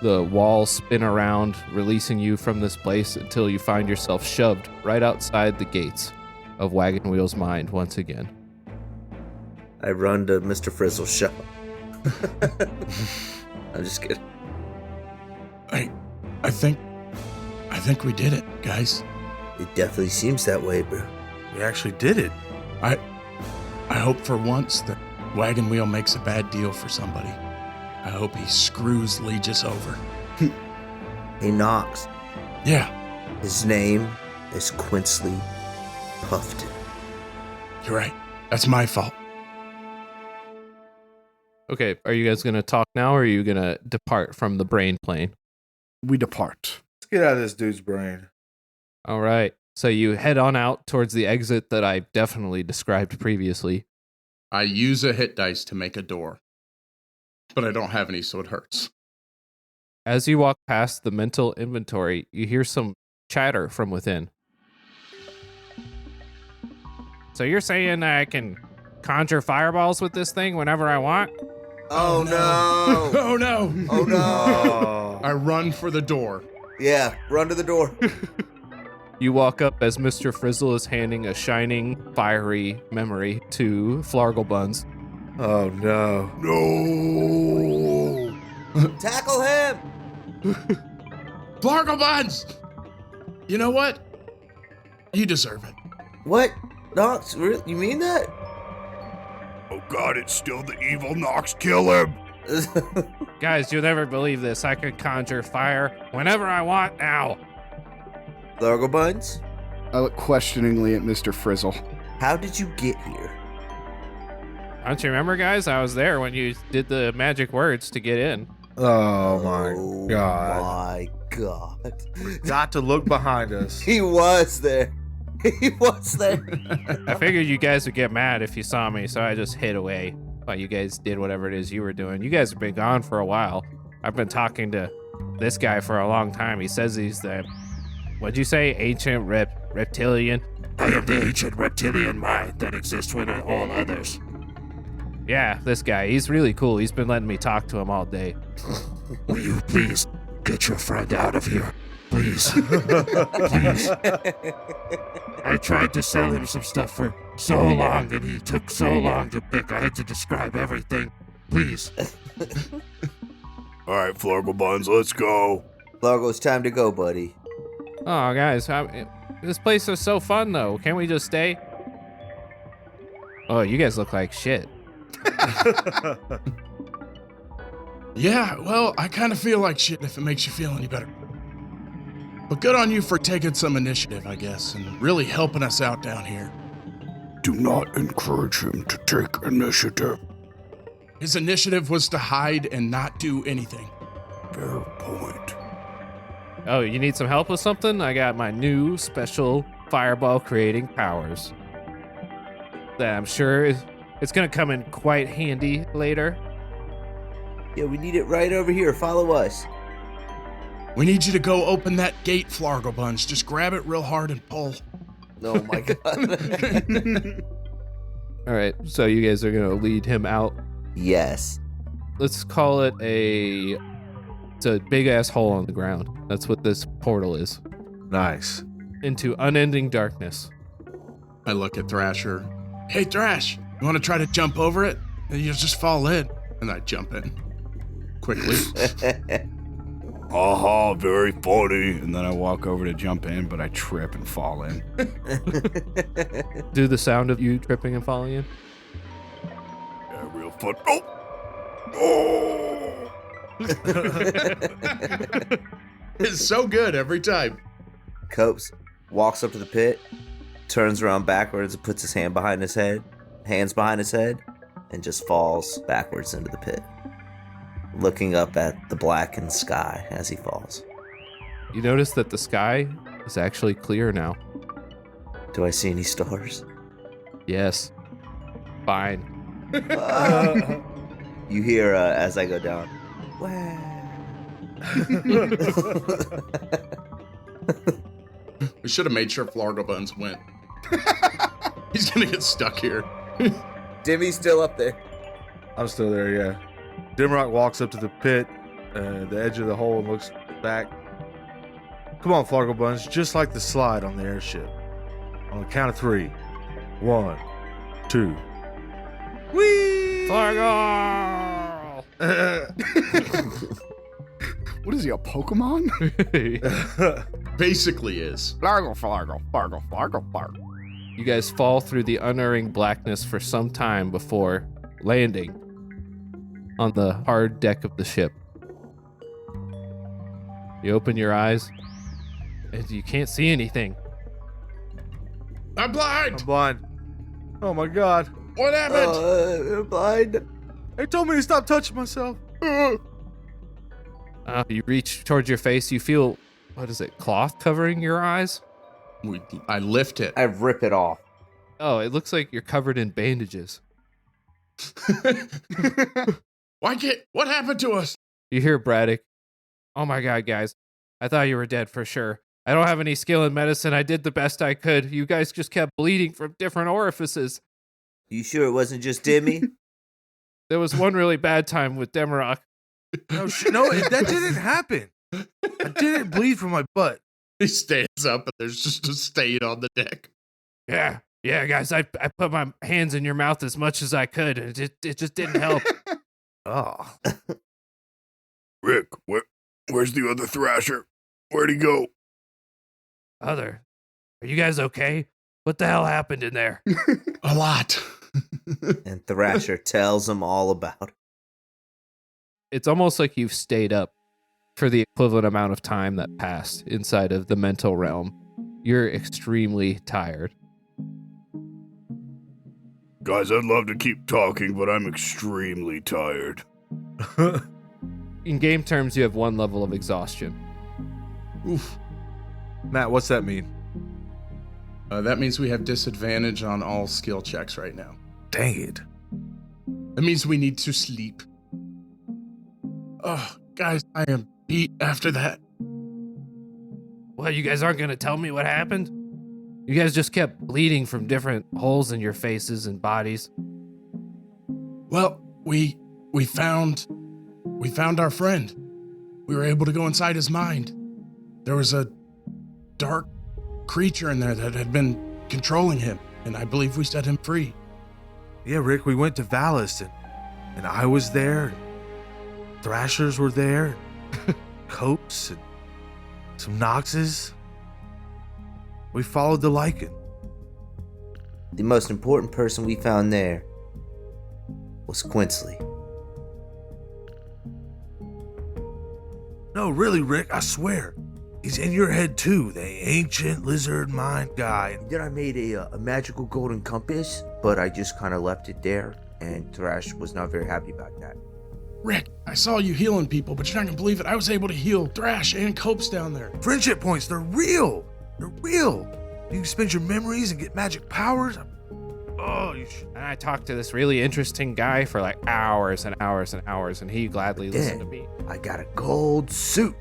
The walls spin around, releasing you from this place until you find yourself shoved right outside the gates of Wagon Wheel's mind once again. I run to Mr. Frizzle's shop. I'm just kidding. I think we did it, guys. It definitely seems that way, bro. We actually did it. I hope for once that Wagon Wheel makes a bad deal for somebody. I hope he screws Legis over. He knocks. Yeah, His name is Quincy Puffton. you're right. That's my fault. Okay, are you guys going to talk now, or are you going to depart from the brain plane? We depart. Let's get out of this dude's brain. All right. So you head on out towards the exit that I definitely described previously. I use a hit dice to make a door, but I don't have any, so it hurts. As you walk past the mental inventory, you hear some chatter from within. So you're saying I can conjure fireballs with this thing whenever I want? Oh no! Oh no! Oh no! I run for the door. Yeah, run to the door. You walk up as Mr. Frizzle is handing a shining, fiery memory to Flargle Buns. Oh no. No. Tackle him! Flargle Buns! You know what? You deserve it. What? Nox, really? You mean that? Oh God, it's still the evil Nox. Kill him. Guys, you'll never believe this. I can conjure fire whenever I want now. Largo Buns, I look questioningly at Mr. Frizzle. how did you get here? Don't you remember, guys? I was there when you did the magic words to get in. Oh my god. My God. Got to look behind us. He was there. He was there. I figured you guys would get mad if you saw me, so I just hid away while you guys did whatever it is you were doing. You guys have been gone for a while. I've been talking to this guy for a long time. He says he's the, what'd you say, ancient reptilian? I am the ancient reptilian mind that exists within all others. Yeah, this guy. He's really cool. He's been letting me talk to him all day. Will you please get your friend out of here? Please. Please. I tried to sell him some stuff for so long, and he took so long to pick. I had to describe everything. Please. All right, Florgle Buns, let's go. Largo, it's time to go, buddy. Oh, guys, this place is so fun, though. Can't we just stay? Oh, you guys look like shit. Yeah, well, I kind of feel like shit if it makes you feel any better. But good on you for taking some initiative, I guess, and really helping us out down here. Do not encourage him to take initiative. His initiative was to hide and not do anything. Fair point. Oh, you need some help with something? I got my new special fireball creating powers that I'm sure it's going to come in quite handy later. Yeah, we need it right over here. Follow us. We need you to go open that gate, Flargle Buns. Just grab it real hard and pull. Oh my God. All right, so you guys are going to lead him out. Yes. Let's call it it's a big ass hole on the ground. That's what this portal is. Nice. Into unending darkness. I look at Thrasher. Hey, Thrash, you want to try to jump over it? And you'll just fall in. And I jump in. Quickly. Haha, very funny. And then I walk over to jump in, but I trip and fall in. Do the sound of you tripping and falling in? Yeah, real fun. Oh! Oh! It's so good every time. Copes walks up to the pit, turns around backwards and puts his hands behind his head, and just falls backwards into the pit, looking up at the blackened sky as he falls. You notice that the sky is actually clear now. Do I see any stars? Yes. Fine. You hear as I go down. Wow. We should have made sure Flargle Buns went. He's gonna get stuck here. Dimmy's still up there. I'm still there, yeah. Dimrock walks up to the pit, the edge of the hole, and looks back. Come on, Flargle Buns, just like the slide on the airship. On the count of 3. 1, 2. Whee! Flargle! What is he, a Pokemon? Basically is. Flargle, Flargle, Flargle, Flargle, Flargle. You guys fall through the unerring blackness for some time before landing on the hard deck of the ship. You open your eyes, and you can't see anything. I'm blind. I'm blind. Oh my god. What happened? I'm blind. They told me to stop touching myself. You reach towards your face. You feel, what is it, cloth covering your eyes? I lift it. I rip it off. Oh, it looks like you're covered in bandages. What happened to us? You hear Braddock. Oh my god, guys. I thought you were dead for sure. I don't have any skill in medicine. I did the best I could. You guys just kept bleeding from different orifices. You sure it wasn't just Dimmy? There was one really bad time with Demarok. No, that didn't happen. I didn't bleed from my butt. He stands up and there's just a stain on the deck. Yeah, guys, I put my hands in your mouth as much as I could, and it just didn't help. Oh. Rick, where's the other Thrasher? Where'd he go? Are you guys okay? What the hell happened in there? A lot. And Thrasher tells him all about it. It's almost like you've stayed up for the equivalent amount of time that passed inside of the mental realm. You're extremely tired. Guys, I'd love to keep talking, but I'm extremely tired. In game terms, you have 1 level of exhaustion. Oof. Matt, what's that mean? That means we have disadvantage on all skill checks right now. Dang it. That means we need to sleep. Oh, guys, I am beat after that. Well, you guys aren't going to tell me what happened? You guys just kept bleeding from different holes in your faces and bodies. Well, we found our friend. We were able to go inside his mind. There was a dark creature in there that had been controlling him, and I believe we set him free. Yeah, Rick, we went to Valis, and I was there. Thrashers were there. Copes and some Noxes. We followed the Lycan. The most important person we found there was Quincy. No, really, Rick, I swear. He's in your head too, the ancient lizard mind guy. Then I made a magical golden compass, but I just kind of left it there, and Thrash was not very happy about that. Rick, I saw you healing people, but you're not gonna believe it. I was able to heal Thrash and Copes down there. Friendship points, they're real. They're real. You can spend your memories and get magic powers. Oh, you should. And I talked to this really interesting guy for like hours and hours and hours, and he gladly listened to me. I got a gold suit,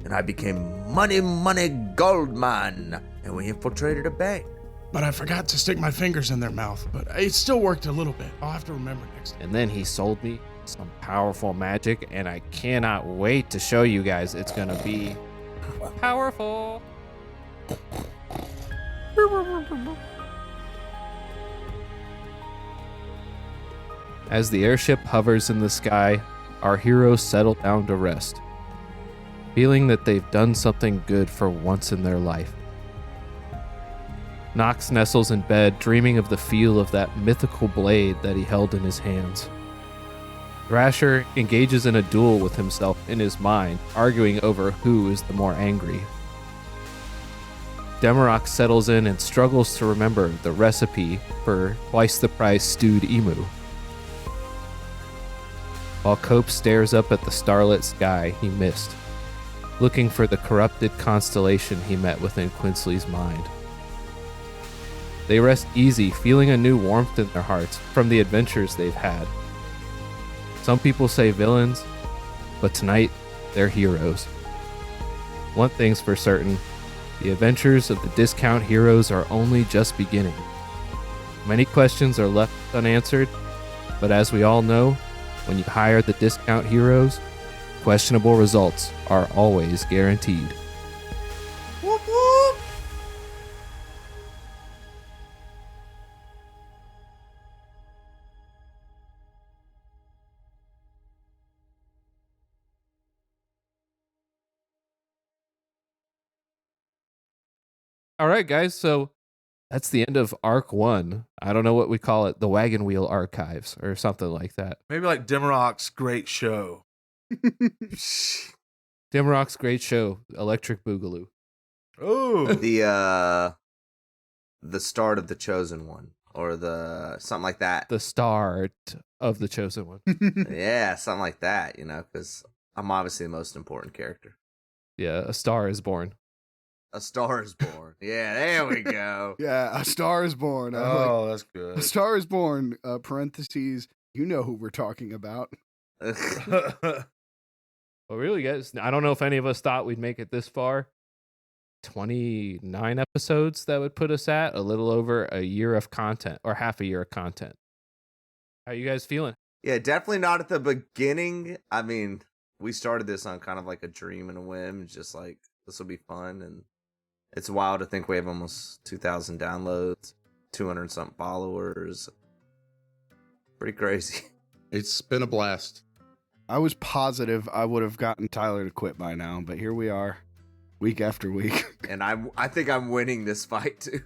and I became money gold man, and we infiltrated a bank. But I forgot to stick my fingers in their mouth, but it still worked a little bit. I'll have to remember next time. And then he sold me some powerful magic, and I cannot wait to show you guys. It's gonna be powerful. As the airship hovers in the sky, our heroes settle down to rest. feeling that they've done something good for once in their life. Nox nestles in bed, dreaming of the feel of that mythical blade that he held in his hands. Thrasher engages in a duel with himself in his mind, arguing over who is the more angry. Demarok settles in and struggles to remember the recipe for twice the price stewed emu. While Cope stares up at the starlit sky he missed, looking for the corrupted constellation he met within Quinsley's mind. They rest easy, feeling a new warmth in their hearts from the adventures they've had. Some people say villains, but tonight they're heroes. One thing's for certain, the adventures of the Discount Heroes are only just beginning. Many questions are left unanswered, but as we all know, when you hire the Discount Heroes, questionable results are always guaranteed. Whoop, whoop. All right, guys, so that's the end of Arc 1. I don't know what we call it, the Wagon Wheel Archives or something like that. Maybe like Demarok's Great Show. Dimrock's Great Show, Electric Boogaloo. Oh, The start of the Chosen One, or the something like that. The start of the Chosen One. Yeah, something like that. Because I'm obviously the most important character. Yeah, a star is born. A Star is Born. Yeah, there we go. Yeah, A Star is Born. I'm like, oh, that's A good. Star is Born, parentheses, you know who we're talking about. Well, really, guys, I don't know if any of us thought we'd make it this far. 29 episodes that would put us at a little over a year of content, or half a year of content. How you guys feeling? Yeah, definitely not at the beginning. I mean, we started this on kind of like a dream and a whim, just like this will be fun, and it's wild to think we have almost 2,000 downloads, 200 something followers. Pretty crazy. It's been a blast. I was positive I would have gotten Tyler to quit by now, but here we are, week after week. And I think I'm winning this fight too.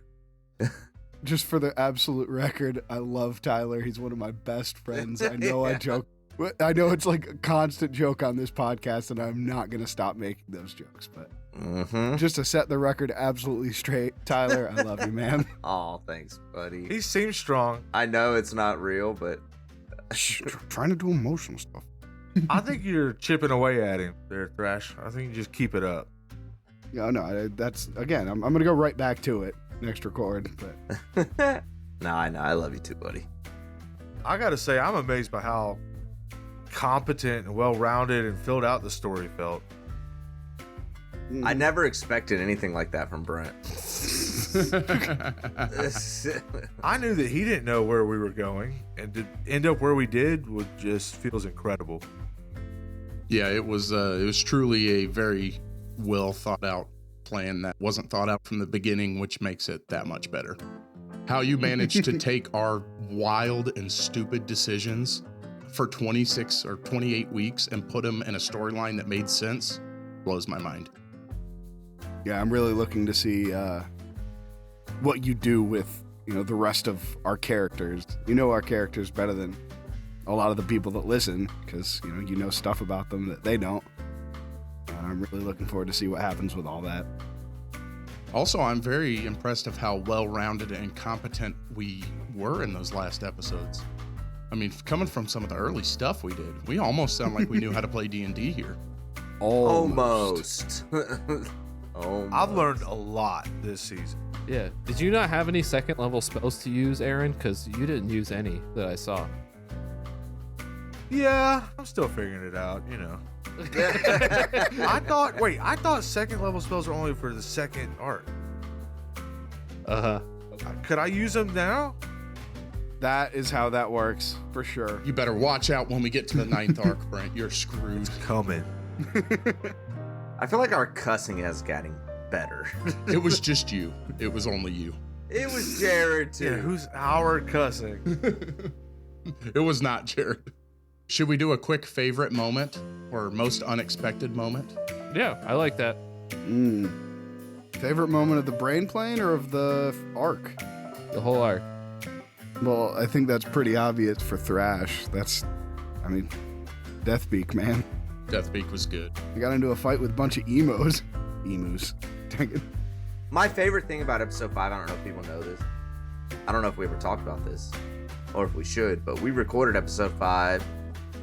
Just for the absolute record, I love Tyler. He's one of my best friends. I know I Yeah. joke. I know it's like a constant joke on this podcast, and I'm not going to stop making those jokes. But just to set the record absolutely straight, Tyler, I love you, man. Oh, thanks, buddy. He seems strong. I know it's not real, but Trying to do emotional stuff. I think you're chipping away at him there, Thrash. I think you just keep it up. Yeah, no, that's, again, I'm going to go right back to it next record. But no, I know. I love you too, buddy. I gotta say, I'm amazed by how competent and well-rounded and filled out the story felt. I never expected anything like that from Brent. I knew that he didn't know where we were going, and to end up where we did would just feels incredible. Yeah, it was truly a very well thought out plan that wasn't thought out from the beginning, which makes it that much better. How you managed to take our wild and stupid decisions for 26 or 28 weeks and put them in a storyline that made sense blows my mind. Yeah, I'm really looking to see what you do with, the rest of our characters. You know our characters better than a lot of the people that listen, because, you know stuff about them that they don't. I'm really looking forward to see what happens with all that. Also, I'm very impressed of how well-rounded and competent we were in those last episodes. I mean, coming from some of the early stuff we did, we almost sound like we knew how to play D&D here. Almost. I've learned a lot this season. Yeah. Did you not have any second level spells to use, Aaron? Because you didn't use any that I saw. Yeah, I'm still figuring it out, I thought second level spells were only for the second arc. Uh-huh. Could I use them now? That is how that works, for sure. You better watch out when we get to the 9th arc, Brent. You're screwed. Coming. I feel like our cussing has gotten better. It was just you. It was only you. It was Jared too. Yeah, who's our cussing? It was not Jared. Should we do a quick favorite moment or most unexpected moment? Yeah, I like that. Favorite moment of the brain plane or of the arc? The whole arc. Well, I think that's pretty obvious for Thrash. Deathbeak, man. Deathbeak was good. I got into a fight with a bunch of emos. Emus. Dang it. My favorite thing about episode 5, I don't know if people know this. I don't know if we ever talked about this or if we should, but we recorded episode 5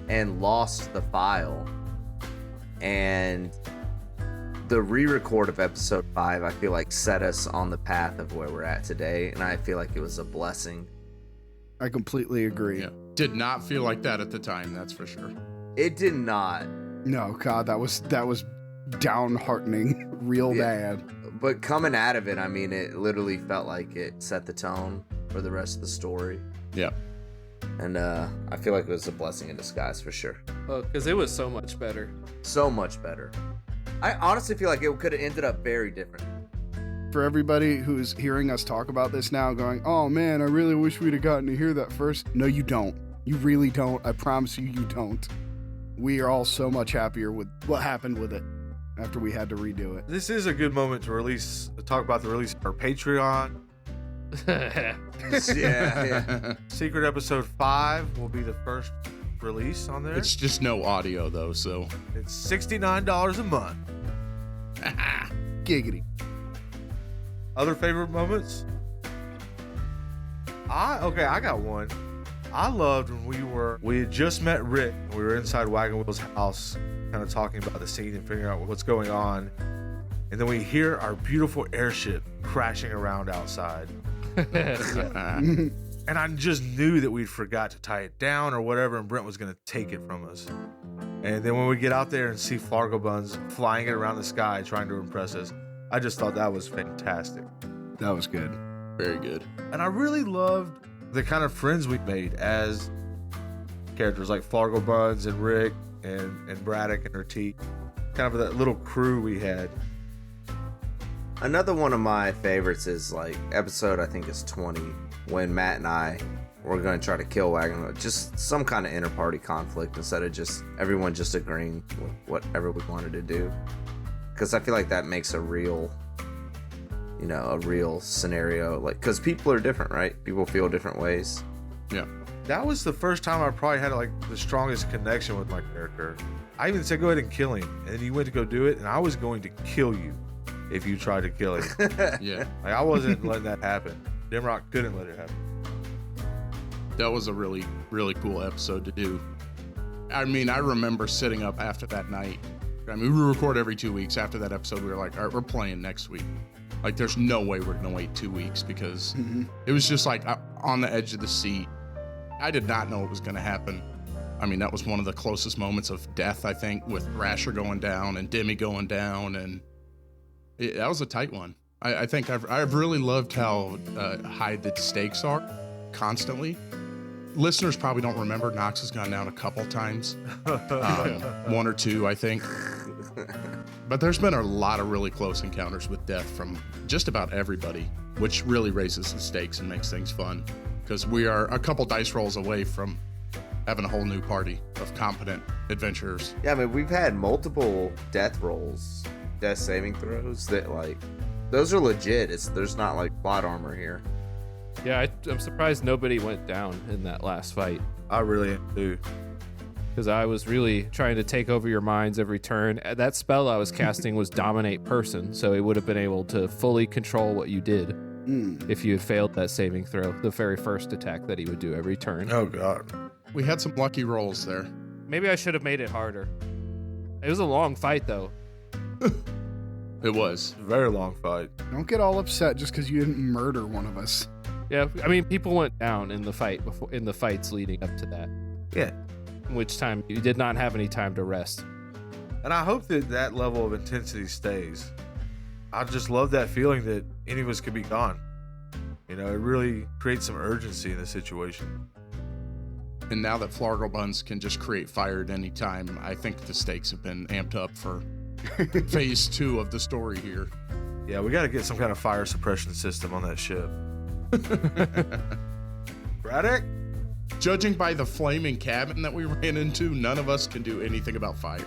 and lost the file. And the re-record of episode 5, I feel like set us on the path of where we're at today. And I feel like it was a blessing. I completely agree. Yeah. Did not feel like that at the time, that's for sure. It did not. No, God, that was downheartening, real bad. But coming out of it, I mean, it literally felt like it set the tone for the rest of the story. Yeah. And I feel like it was a blessing in disguise for sure. Oh, because it was so much better. So much better. I honestly feel like it could have ended up very different. For everybody who's hearing us talk about this now going, oh man, I really wish we'd have gotten to hear that first. No, you don't. You really don't. I promise you, you don't. We are all so much happier with what happened with it after we had to redo it. This is a good moment to talk about the release of our Patreon. Yeah. Secret episode 5 will be the first release on there. It's just no audio though, so It's $69 a month. Giggity. Other favorite moments? I got one. I loved when we had just met Rick. And we were inside Wagon Wheel's house, kind of talking about the scene and figuring out what's going on. And then we hear our beautiful airship crashing around outside. And I just knew that we'd forgot to tie it down or whatever, and Brent was going to take it from us. And then when we get out there and see Flargo Buns flying it around the sky trying to impress us, I just thought that was fantastic. That was good. very good. And I really loved the kind of friends we made as characters like Flargo Buns and Rick and Braddock and her team. Kind of that little crew we had. Another one of my favorites is like episode, I think is 20, when Matt and I were going to try to kill Wagon Wheel. Just some kind of inter-party conflict instead of just everyone just agreeing with whatever we wanted to do. Because I feel like that makes a real scenario. Like, because people are different, right? People feel different ways. Yeah. That was the first time I probably had like the strongest connection with my character. I even said, go ahead and kill him. And then he went to go do it, and I was going to kill you if you tried to kill him. Yeah. Like, I wasn't letting that happen. Dimrock couldn't let it happen. That was a really, really cool episode to do. I mean, I remember sitting up after that night. I mean, we record every 2 weeks. After that episode, we were like, all right, we're playing next week. Like, there's no way we're going to wait 2 weeks because it was just like on the edge of the seat. I did not know what was going to happen. I mean, that was one of the closest moments of death, I think, with Rasher going down and Demi going down. And that was a tight one. I think I've really loved how high the stakes are constantly. Listeners probably don't remember Knox has gone down a couple times. One or two, I think. But there's been a lot of really close encounters with death from just about everybody, which really raises the stakes and makes things fun. Because we are a couple dice rolls away from having a whole new party of competent adventurers. Yeah, I mean, we've had multiple death rolls, death saving throws that, like, those are legit. There's not, like, plot armor here. Yeah, I'm surprised nobody went down in that last fight. I really do. Because I was really trying to take over your minds every turn. That spell I was casting was Dominate Person, so it would have been able to fully control what you did if you had failed that saving throw, the very first attack that he would do every turn. Oh, God. We had some lucky rolls there. Maybe I should have made it harder. It was a long fight, though. It was. A very long fight. Don't get all upset just because you didn't murder one of us. Yeah, I mean, people went down in the fights leading up to that. Yeah. Which time you did not have any time to rest. And I hope that level of intensity stays. I just love that feeling that any of us could be gone. You know, it really creates some urgency in the situation. And now that Flargo Buns can just create fire at any time, I think the stakes have been amped up for phase 2 of the story here. Yeah, we got to get some kind of fire suppression system on that ship. Braddock? Judging by the flaming cabin that we ran into, none of us can do anything about fire.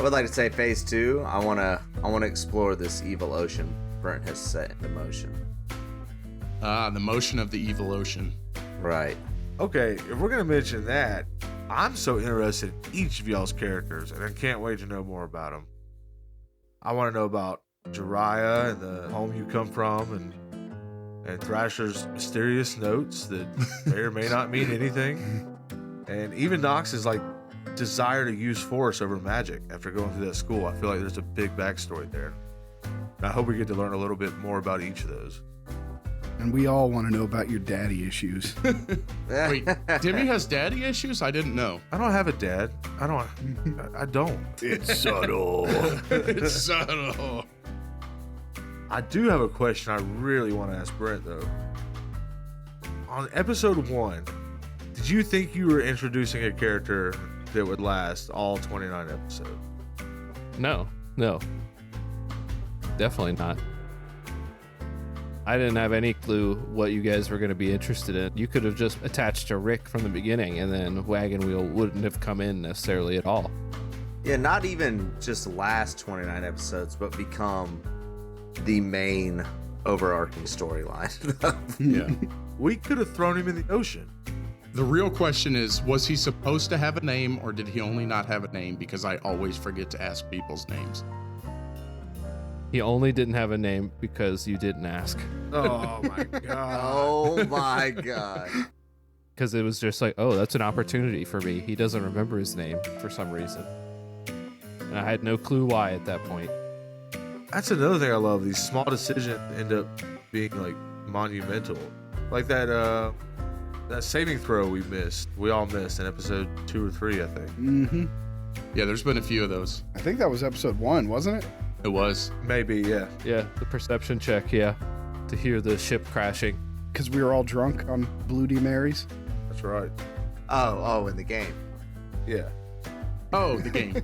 I would like to say phase 2. I wanna explore this evil ocean Brent has set into motion. The motion of the evil ocean. Right. Okay, if we're gonna mention that, I'm so interested in each of y'all's characters, and I can't wait to know more about them. I want to know about Jiraiya and the home you come from, and Thrasher's mysterious notes that may or may not mean anything, and even Nox's desire to use force over magic after going through that school. I feel like there's a big backstory there. And I hope we get to learn a little bit more about each of those. And we all want to know about your daddy issues. Wait, Dimmy has daddy issues? I didn't know. I don't have a dad. I don't. It's subtle. It's subtle. I do have a question I really want to ask Brent, though. On episode 1, did you think you were introducing a character that would last all 29 episodes? No. Definitely not. I didn't have any clue what you guys were going to be interested in. You could have just attached to Rick from the beginning, and then Wagon Wheel wouldn't have come in necessarily at all. Yeah, not even just last 29 episodes, but become the main overarching storyline. Yeah. We could have thrown him in the ocean. The real question is, was he supposed to have a name, or did he only not have a name because I always forget to ask people's names? He only didn't have a name because you didn't ask. Oh my god. Oh my god. Because it was just like, oh, that's an opportunity for me. He doesn't remember his name for some reason. And I had no clue why at that point. That's another thing I love. These small decisions end up being monumental. Like that saving throw we all missed in episode 2 or 3, I think. Mm-hmm. Yeah, there's been a few of those. I think that was episode 1, wasn't it? It was. Maybe, yeah. Yeah, the perception check, yeah. To hear the ship crashing. Because we were all drunk on Bloody Marys. That's right. Oh, in the game. Yeah. Oh, the game.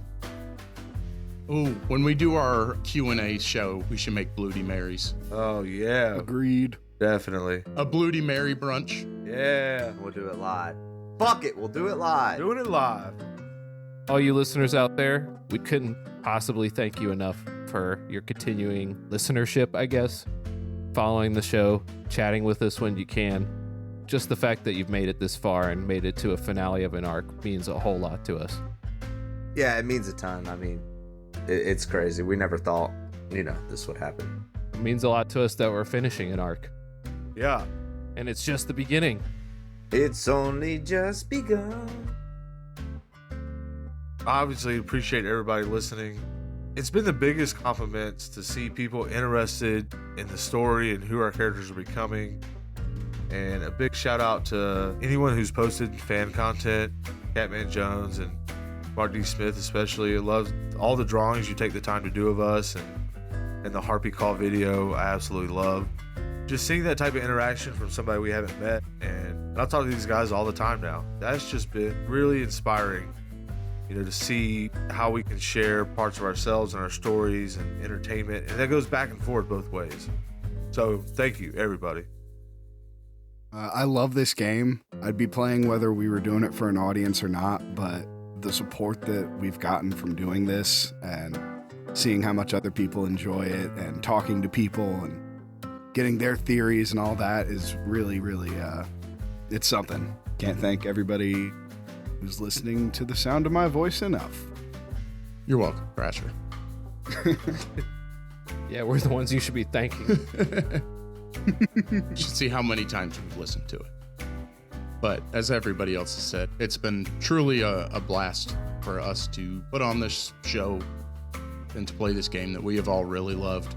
Ooh, when we do our Q&A show, we should make Bloody Marys. Oh, yeah. Agreed. Definitely. A Bloody Mary brunch. Yeah. We'll do it live. Fuck it, we'll do it live. Doing it live. All you listeners out there, we couldn't possibly thank you enough for your continuing listenership, I guess. Following the show, chatting with us when you can. Just the fact that you've made it this far and made it to a finale of an arc means a whole lot to us. Yeah, it means a ton. I mean, it's crazy. We never thought, this would happen. It means a lot to us that we're finishing an arc. Yeah. And it's just the beginning. It's only just begun. Obviously, appreciate everybody listening. It's been the biggest compliments to see people interested in the story and who our characters are becoming. And a big shout out to anyone who's posted fan content, Catman Jones and Mark D. Smith especially. I love all the drawings you take the time to do of us, and the Harpy Call video I absolutely love. Just seeing that type of interaction from somebody we haven't met, and I talk to these guys all the time now. That's just been really inspiring. To see how we can share parts of ourselves and our stories and entertainment. And that goes back and forth both ways. So thank you, everybody. I love this game. I'd be playing whether we were doing it for an audience or not, but the support that we've gotten from doing this and seeing how much other people enjoy it and talking to people and getting their theories and all that is really, really, it's something. Can't thank everybody who's listening to the sound of my voice enough. You're welcome, Thrasher. Yeah, we're the ones you should be thanking. You should see how many times we've listened to it. But as everybody else has said, it's been truly a blast for us to put on this show and to play this game that we have all really loved.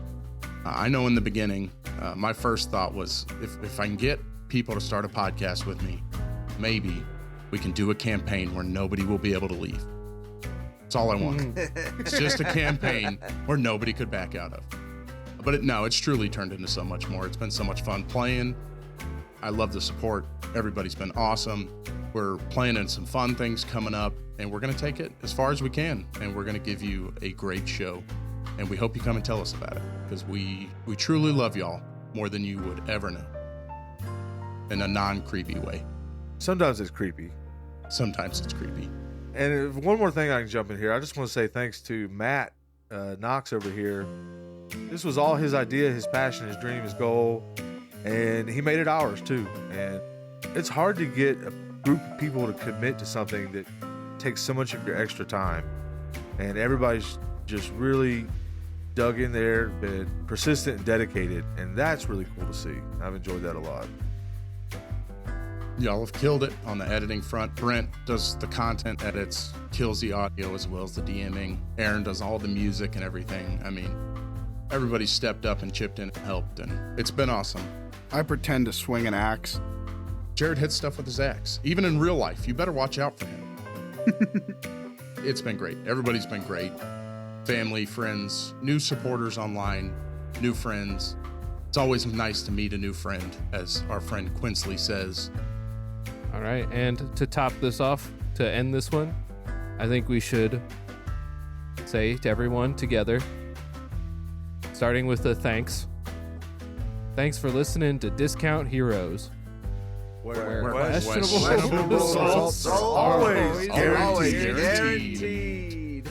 I know in the beginning, my first thought was, if I can get people to start a podcast with me, maybe we can do a campaign where nobody will be able to leave. That's all I want. It's just a campaign where nobody could back out of. But it's truly turned into so much more. It's been so much fun playing. I love the support. Everybody's been awesome. We're planning some fun things coming up, and we're going to take it as far as we can, and we're going to give you a great show. And we hope you come and tell us about it, because we truly love y'all more than you would ever know. In a non-creepy way. Sometimes it's creepy. Sometimes it's creepy. And if one more thing I can jump in here. I just want to say thanks to Matt Knox over here. This was all his idea, his passion, his dream, his goal, and he made it ours too. And it's hard to get a group of people to commit to something that takes so much of your extra time. And everybody's just really dug in there, been persistent and dedicated, and that's really cool to see. I've enjoyed that a lot. Y'all have killed it on the editing front. Brent does the content edits, kills the audio as well as the DMing. Aaron does all the music and everything. I mean, everybody stepped up and chipped in and helped, and it's been awesome. I pretend to swing an axe. Jared hits stuff with his axe. Even in real life, you better watch out for him. It's been great. Everybody's been great. Family, friends, new supporters online, new friends. It's always nice to meet a new friend, as our friend Quincy says. All right, and to top this off, to end this one, I think we should say to everyone together, starting with a thanks. Thanks for listening to Discount Heroes. Where questionable results are always guaranteed.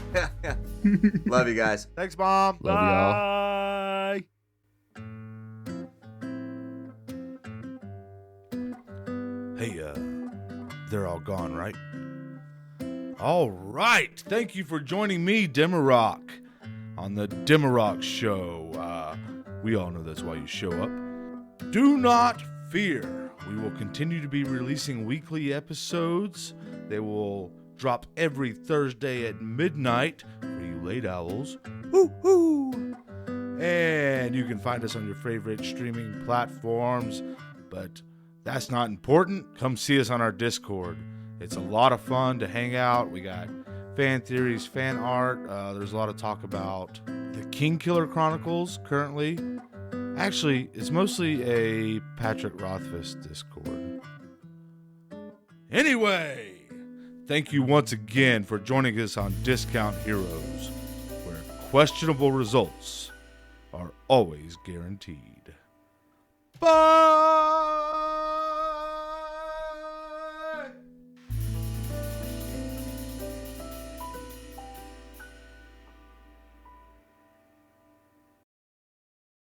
Love you guys. Thanks, Mom. Love y'all. Bye. Hey, they're all gone, right? All right. Thank you for joining me, Dimmerock, on the Dimmerock Show. We all know that's why you show up. Do not fear. We will continue to be releasing weekly episodes. They will drop every Thursday at midnight for you late owls. Woo-hoo! And you can find us on your favorite streaming platforms, but that's not important. Come see us on our Discord. It's a lot of fun to hang out. We got fan theories, fan art. There's a lot of talk about the King Killer Chronicles currently. Actually, it's mostly a Patrick Rothfuss Discord. Anyway, thank you once again for joining us on Discount Heroes, where questionable results are always guaranteed. Bye!